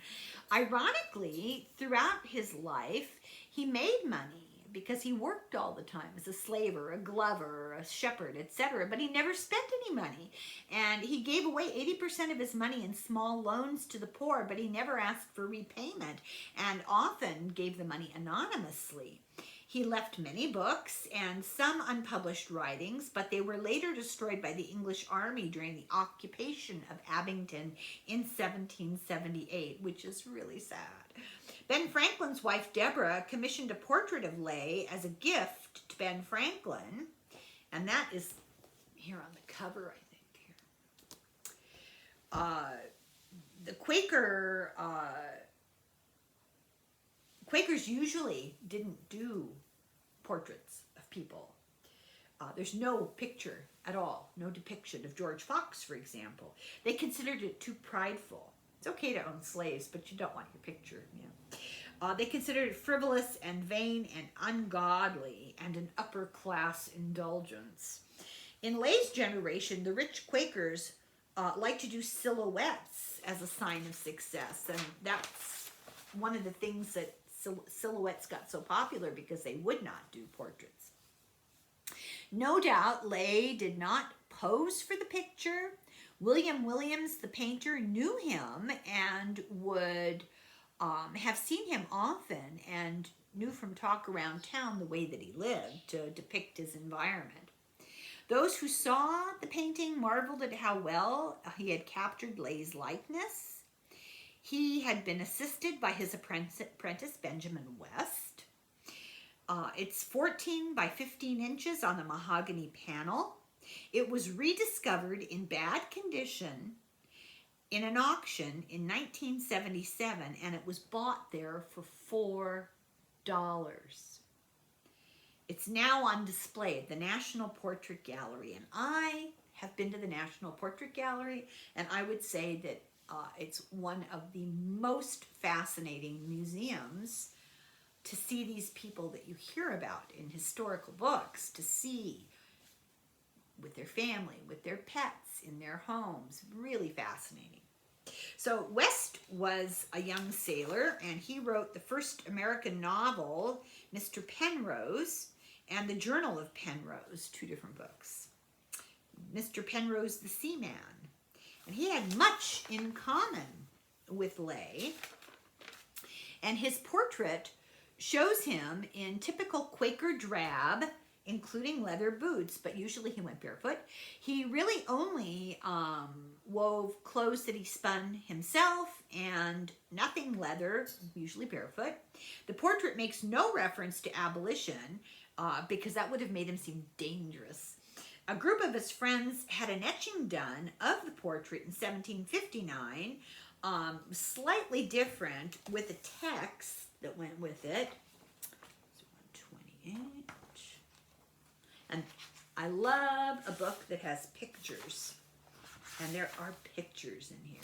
Ironically, throughout his life, he made money because he worked all the time as a slaver, a glover, a shepherd, etc. But he never spent any money. And he gave away 80% of his money in small loans to the poor, but he never asked for repayment and often gave the money anonymously. He left many books and some unpublished writings, but they were later destroyed by the English army during the occupation of Abington in 1778, which is really sad. Ben Franklin's wife, Deborah, commissioned a portrait of Lay as a gift to Ben Franklin, and that is here on the cover, I think. The Quakers usually didn't do portraits of people. There's no picture at all, no depiction of George Fox, for example. They considered it too prideful. It's okay to own slaves, but you don't want your picture. They considered it frivolous and vain and ungodly and an upper class indulgence. In Lay's generation, the rich Quakers liked to do silhouettes as a sign of success, and that's one of the things that silhouettes got so popular, because they would not do portraits. No doubt Lay did not pose for the picture. William Williams, the painter, knew him and would have seen him often and knew from talk around town the way that he lived to depict his environment. Those who saw the painting marveled at how well he had captured Lay's likeness. He had been assisted by his apprentice, Benjamin West. It's 14 by 15 inches on a mahogany panel. It was rediscovered in bad condition in an auction in 1977, and it was bought there for $4. It's now on display at the National Portrait Gallery, and I have been to the National Portrait Gallery, and I would say that it's one of the most fascinating museums to see these people that you hear about in historical books, to see with their family, with their pets, in their homes. Really fascinating. So West was a young sailor, and he wrote the first American novel, Mr. Penrose, and the Journal of Penrose, 2 different books. Mr. Penrose the Seaman. And he had much in common with Leigh. And his portrait shows him in typical Quaker drab, including leather boots, but usually he went barefoot. He really only wove clothes that he spun himself, and nothing leather, usually barefoot. The portrait makes no reference to abolition because that would have made him seem dangerous. A group of his friends had an etching done of the portrait in 1759, slightly different, with a text that went with it. It's 128. And I love a book that has pictures. And there are pictures in here.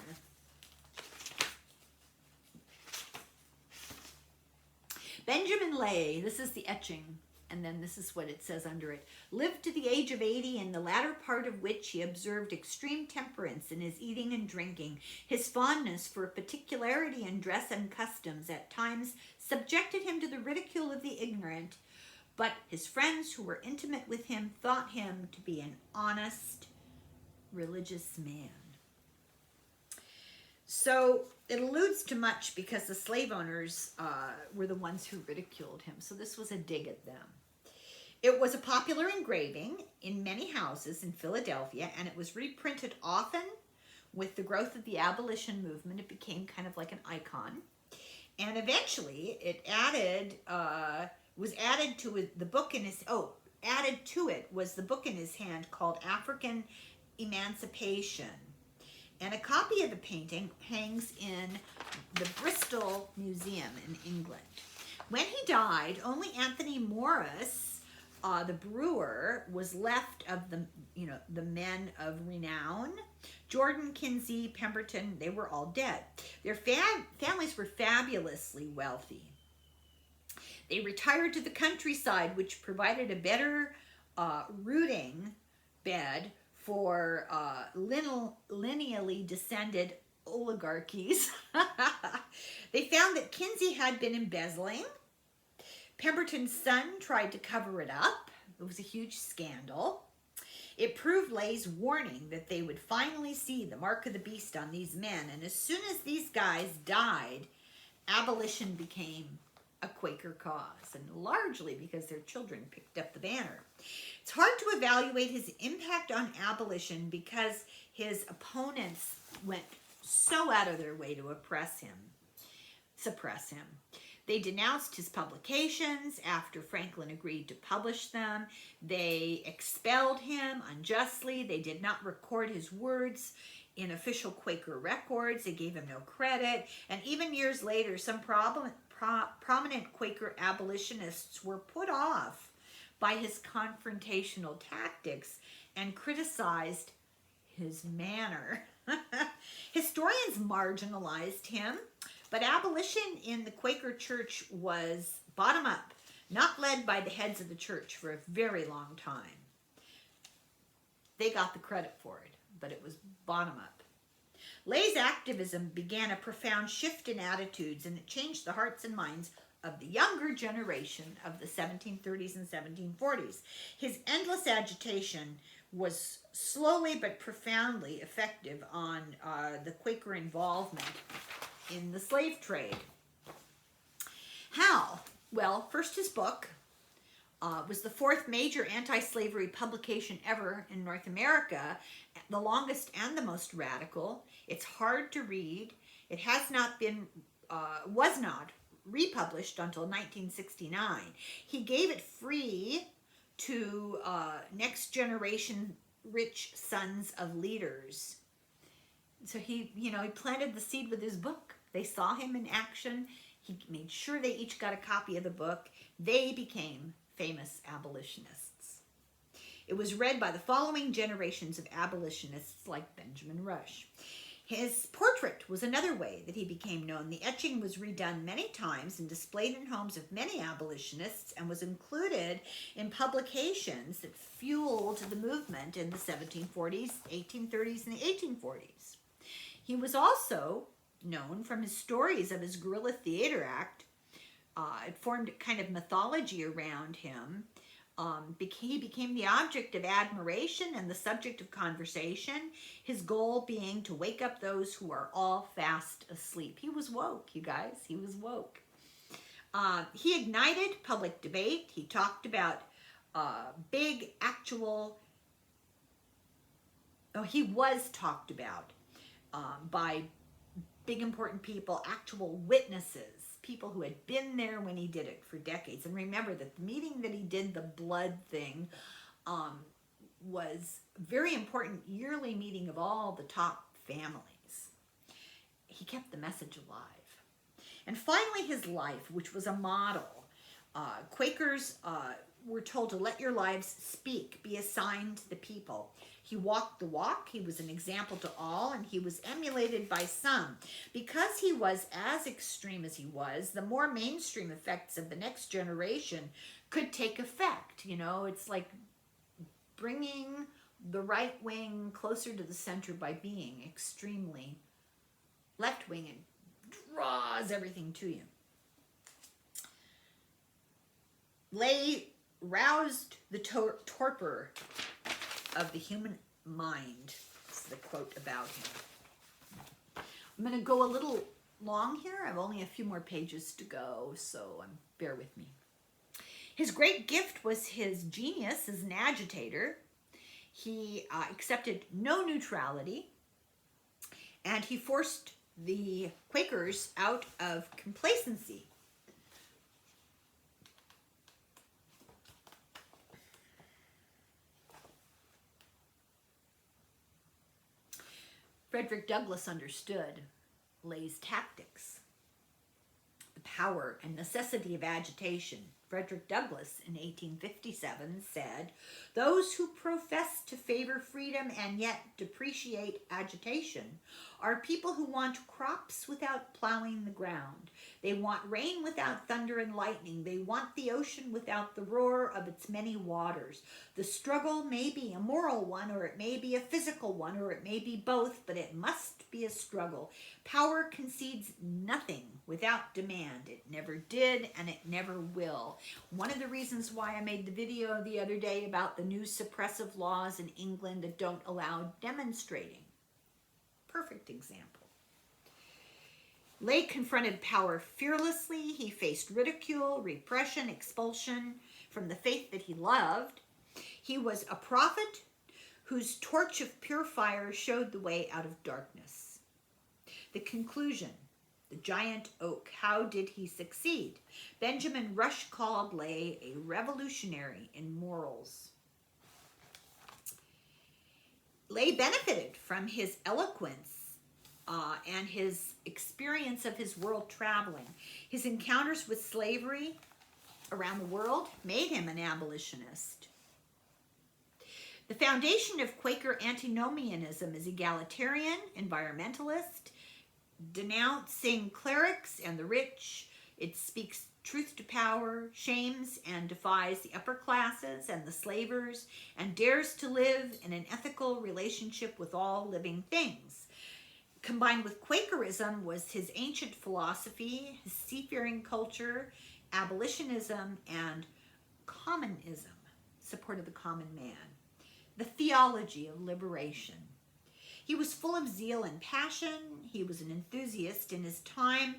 Benjamin Leigh, this is the etching, and then this is what it says under it. Lived to the age of 80, in the latter part of which he observed extreme temperance in his eating and drinking. His fondness for particularity in dress and customs at times subjected him to the ridicule of the ignorant, but his friends who were intimate with him thought him to be an honest, religious man. So it alludes to much because the slave owners were the ones who ridiculed him. So this was a dig at them. It was a popular engraving in many houses in Philadelphia, and it was reprinted often. With the growth of the abolition movement, it became kind of like an icon. And eventually it was added to the book in his, added to it was the book in his hand called African Emancipation. And a copy of the painting hangs in the Bristol Museum in England. When he died, only Anthony Morris, the brewer, was left of the men of renown. Jordan, Kinsey, Pemberton, they were all dead. Their families were fabulously wealthy. They retired to the countryside, which provided a better rooting bed for lineally descended oligarchies. They found that Kinsey had been embezzling. Pemberton's son tried to cover it up. It was a huge scandal. It proved Leigh's warning that they would finally see the mark of the beast on these men, and as soon as these guys died, abolition became a Quaker cause, and largely because their children picked up the banner. It's hard to evaluate his impact on abolition because his opponents went so out of their way to suppress him. They denounced his publications after Franklin agreed to publish them. They expelled him unjustly. They did not record his words in official Quaker records. They gave him no credit. And even years later, some prominent Quaker abolitionists were put off by his confrontational tactics and criticized his manner. Historians marginalized him, but abolition in the Quaker Church was bottom up, not led by the heads of the church for a very long time. They got the credit for it, but it was bottom up. Leigh's activism began a profound shift in attitudes, and it changed the hearts and minds of the younger generation of the 1730s and 1740s. His endless agitation was slowly but profoundly effective on the Quaker involvement in the slave trade. How? Well, first, his book was the 4th major anti-slavery publication ever in North America, the longest and the most radical. It's hard to read. It has not been, was not republished until 1969. He gave it free to next generation rich sons of leaders. So he planted the seed with his book. They saw him in action. He made sure they each got a copy of the book. They became famous abolitionists. It was read by the following generations of abolitionists like Benjamin Rush. His portrait was another way that he became known. The etching was redone many times and displayed in homes of many abolitionists and was included in publications that fueled the movement in the 1740s, 1830s, and the 1840s. He was also known from his stories of his guerrilla theater act. It formed a kind of mythology around him. He became the object of admiration and the subject of conversation, his goal being to wake up those who are all fast asleep. He was woke, you guys. He was woke. He ignited public debate. He talked about he was talked about by big important people, actual witnesses, people who had been there when he did it for decades. And remember that the meeting that he did, the blood thing, was a very important yearly meeting of all the top families. He kept the message alive. And finally, his life, which was a model. Quakers were told to let your lives speak, be a sign to the people. He walked the walk. He was an example to all, and he was emulated by some. Because he was as extreme as he was, the more mainstream effects of the next generation could take effect. You know, it's like bringing the right wing closer to the center by being extremely left wing and draws everything to you. Lay roused the torpor of the human mind. This is the quote about him. I'm going to go a little long here. I have only a few more pages to go, so bear with me. His great gift was his genius as an agitator. He accepted no neutrality, and he forced the Quakers out of complacency. Frederick Douglass understood Lay's tactics, the power and necessity of agitation. Frederick Douglass in 1857 said, "Those who profess to favor freedom and yet depreciate agitation are people who want crops without plowing the ground. They want rain without thunder and lightning. They want the ocean without the roar of its many waters. The struggle may be a moral one, or it may be a physical one, or it may be both, but it must be a struggle. Power concedes nothing without demand. It never did, and it never will." One of the reasons why I made the video the other day about the new suppressive laws in England that don't allow demonstrating. Perfect example. Lay confronted power fearlessly. He faced ridicule, repression, expulsion from the faith that he loved. He was a prophet whose torch of pure fire showed the way out of darkness. The conclusion, the giant oak. How did he succeed? Benjamin Rush called Lay a revolutionary in morals. Lay benefited from his eloquence and his experience of his world traveling. His encounters with slavery around the world made him an abolitionist. The foundation of Quaker antinomianism is egalitarian, environmentalist, denouncing clerics and the rich. It speaks truth to power, shames and defies the upper classes and the slavers, and dares to live in an ethical relationship with all living things. Combined with Quakerism was his ancient philosophy, his seafaring culture, abolitionism, and commonism, support of the common man, the theology of liberation. He was full of zeal and passion. He was an enthusiast in his time.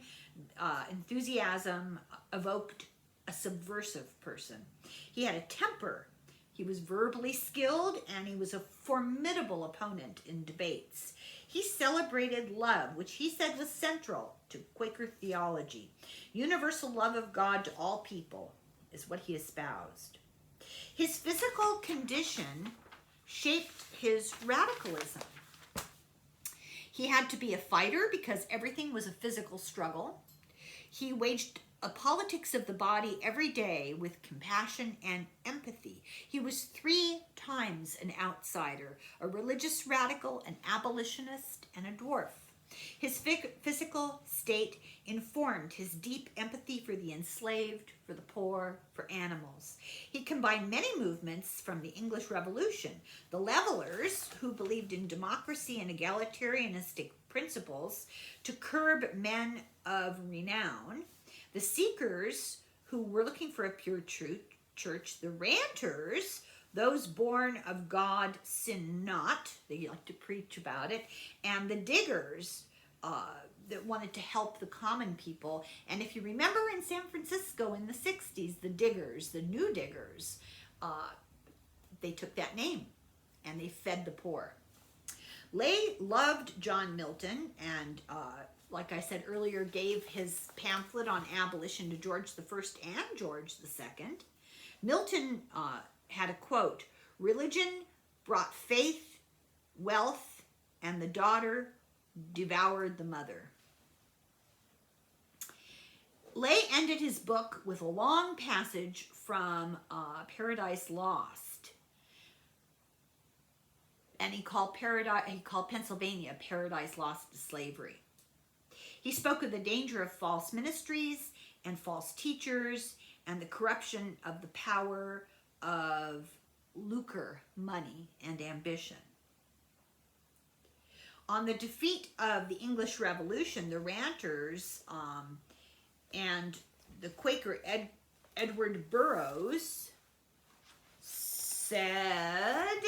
Enthusiasm evoked a subversive person. He had a temper He was verbally skilled, and he was a formidable opponent in debates. He celebrated love, which he said was central to Quaker theology. Universal love of God to all people is what he espoused. His physical condition shaped his radicalism. He had to be a fighter because everything was a physical struggle. He waged a politics of the body every day with compassion and empathy. He was 3 times an outsider, a religious radical, an abolitionist, and a dwarf. His physical state informed his deep empathy for the enslaved, for the poor, for animals. He combined many movements from the English Revolution: the Levelers, who believed in democracy and egalitarianistic principles to curb men of renown; the Seekers, who were looking for a pure truth church; the Ranters, those born of God sin not, they like to preach about it; and the Diggers, that wanted to help the common people. And if you remember in San Francisco in the 60s, the Diggers, the New Diggers, they took that name and they fed the poor. Lay loved John Milton and, like I said earlier, gave his pamphlet on abolition to George I and George II. Milton had a quote: "Religion brought faith, wealth, and the daughter devoured the mother." Lay ended his book with a long passage from Paradise Lost, and he called Pennsylvania Paradise Lost to slavery. He spoke of the danger of false ministries and false teachers and the corruption of the power of lucre, money, and ambition. On the defeat of the English Revolution, the Ranters and the Quaker Edward Burroughs said,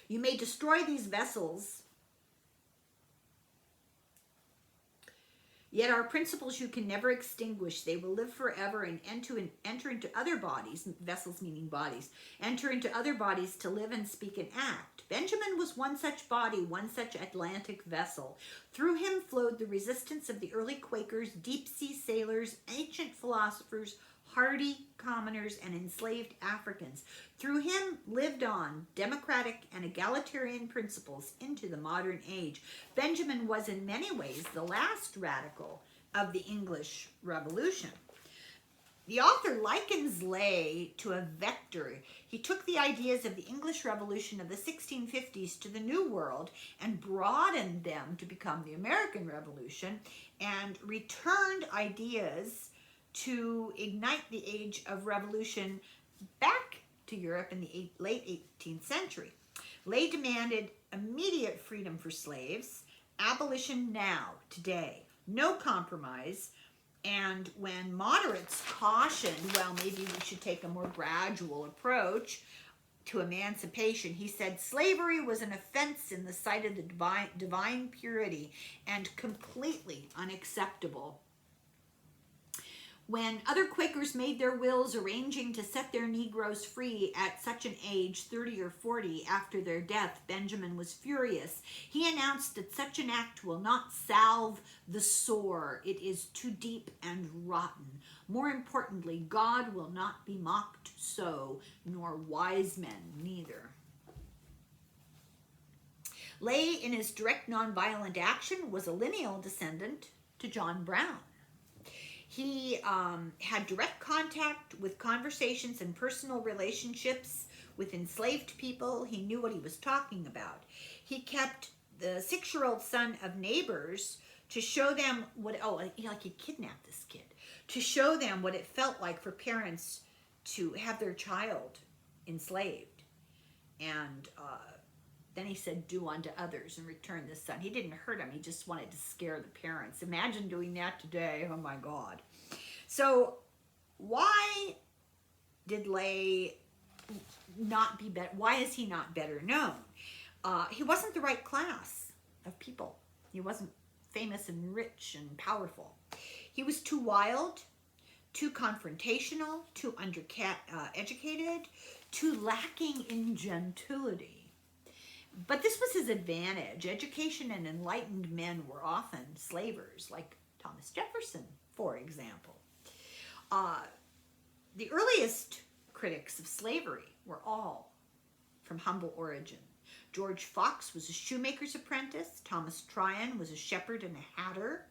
"You may destroy these vessels, yet our principles you can never extinguish. They will live forever and enter into other bodies," vessels meaning bodies, "enter into other bodies to live and speak and act. Benjamin was one such body, one such Atlantic vessel. Through him flowed the resistance of the early Quakers, deep-sea sailors, ancient philosophers, hardy commoners, and enslaved Africans. Through him lived on democratic and egalitarian principles into the modern age. Benjamin was in many ways the last radical of the English Revolution." The author likens Lay to a vector. He took the ideas of the English Revolution of the 1650s to the New World and broadened them to become the American Revolution, and returned ideas to ignite the age of revolution back to Europe in the late 18th century. Lay demanded immediate freedom for slaves, abolition now, today, no compromise, and when moderates cautioned, well, maybe we should take a more gradual approach to emancipation, he said slavery was an offense in the sight of the divine purity and completely unacceptable. When other Quakers made their wills arranging to set their Negroes free at such an age, 30 or 40 after their death, Benjamin was furious. He announced that such an act will not salve the sore. It is too deep and rotten. More importantly, God will not be mocked so, nor wise men neither. Lay, in his direct nonviolent action, was a lineal descendant to John Brown. He had direct contact with conversations and personal relationships with enslaved people. He knew what he was talking about. He kept the 6-year-old son of neighbors to show them what, he kidnapped this kid, to show them what it felt like for parents to have their child enslaved. And then he said, "Do unto others," and return the son. He didn't hurt him. He just wanted to scare the parents. Imagine doing that today. Oh, my God. So why did Lay not be better? Why is he not better known? He wasn't the right class of people. He wasn't famous and rich and powerful. He was too wild, too confrontational, too educated, too lacking in gentility. But this was his advantage. Education and enlightened men were often slavers, like Thomas Jefferson, for example. The earliest critics of slavery were all from humble origin. George Fox was a shoemaker's apprentice. Thomas Tryon was a shepherd and a hatter.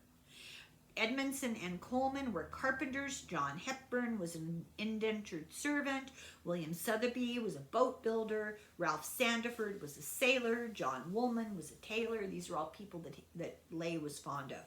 Edmondson and Coleman were carpenters. John Hepburn was an indentured servant. William Sotheby was a boat builder. Ralph Sandiford was a sailor. John Woolman was a tailor. These are all people that Lay was fond of.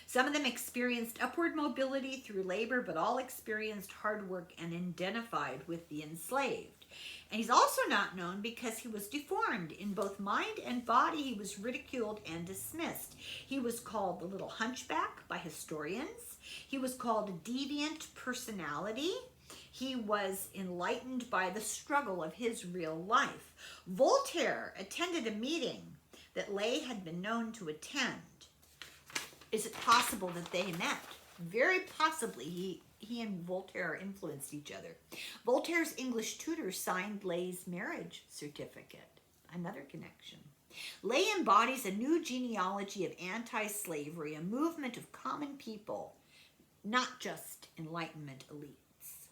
Some of them experienced upward mobility through labor, but all experienced hard work and identified with the enslaved. And he's also not known because he was deformed in both mind and body. He was ridiculed and dismissed. He was called the Little Hunchback by historians. He was called a deviant personality. He was enlightened by the struggle of his real life. Voltaire attended a meeting that Lay had been known to attend. Is it possible that they met? Very possibly. He and Voltaire influenced each other. Voltaire's English tutor signed Lay's marriage certificate. Another connection. Lay embodies a new genealogy of anti-slavery, a movement of common people, not just Enlightenment elites.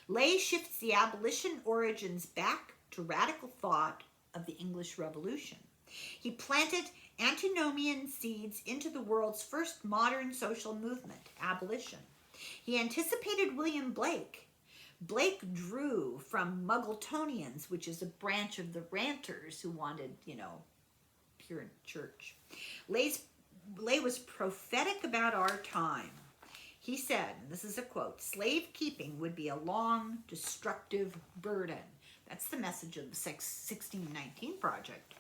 Lay shifts the abolition origins back to radical thought of the English Revolution. He planted antinomian seeds into the world's first modern social movement, abolition. He anticipated William Blake. Blake drew from Muggletonians, which is a branch of the ranters who wanted, pure church. Lay was prophetic about our time. He said, and this is a quote, "Slave keeping would be a long, destructive burden." That's the message of the 1619 Project.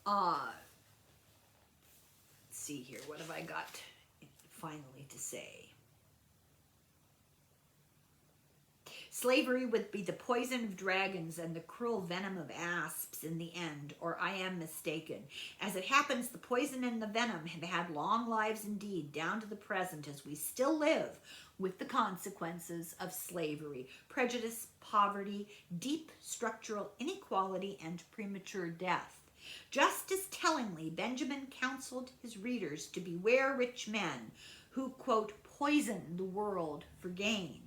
Let's see here. What have I got finally to say? Slavery would be the poison of dragons and the cruel venom of asps in the end, or I am mistaken. As it happens, the poison and the venom have had long lives indeed, down to the present, as we still live with the consequences of slavery, prejudice, poverty, deep structural inequality, and premature death. Just as tellingly, Benjamin counseled his readers to beware rich men who, quote, poison the world for gain.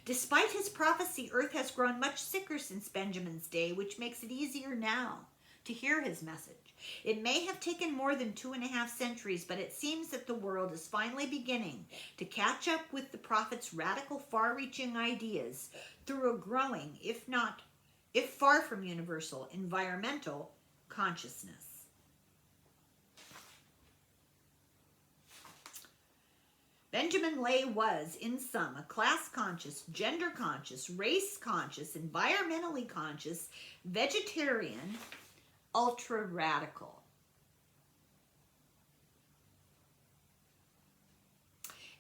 Despite his prophecy, Earth has grown much sicker since Benjamin's day, which makes it easier now to hear his message. It may have taken more than 2.5 centuries, but it seems that the world is finally beginning to catch up with the prophet's radical, far-reaching ideas through a growing, if far from universal, environmental consciousness. Benjamin Lay was, in sum, a class-conscious, gender-conscious, race-conscious, environmentally conscious, vegetarian, ultra-radical.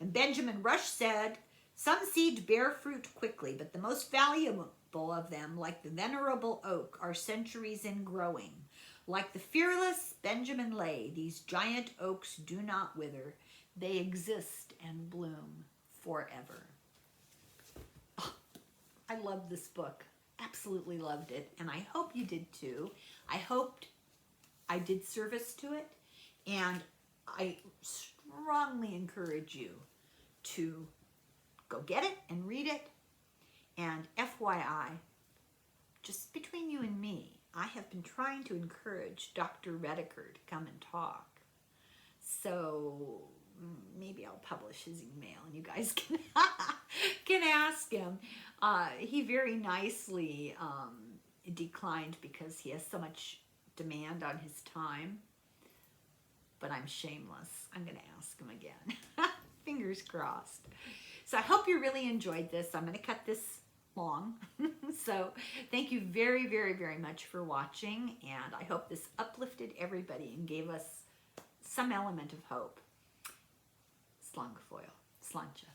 And Benjamin Rush said, "Some seeds bear fruit quickly, but the most valuable of them, like the venerable oak, are centuries in growing. Like the fearless Benjamin Lay, these giant oaks do not wither. They exist and bloom forever." Oh, I love this book. Absolutely loved it. And I hope you did too. I hoped I did service to it. And I strongly encourage you to go get it and read it. And FYI, just between you and me, I have been trying to encourage Dr. Rediker to come and talk. So maybe I'll publish his email and you guys can ask him. He very nicely declined because he has so much demand on his time. But I'm shameless. I'm going to ask him again. Fingers crossed. So I hope you really enjoyed this. I'm going to cut this long. So thank you very, very, very much for watching. And I hope this uplifted everybody and gave us some element of hope. Slangfoil. Slancha.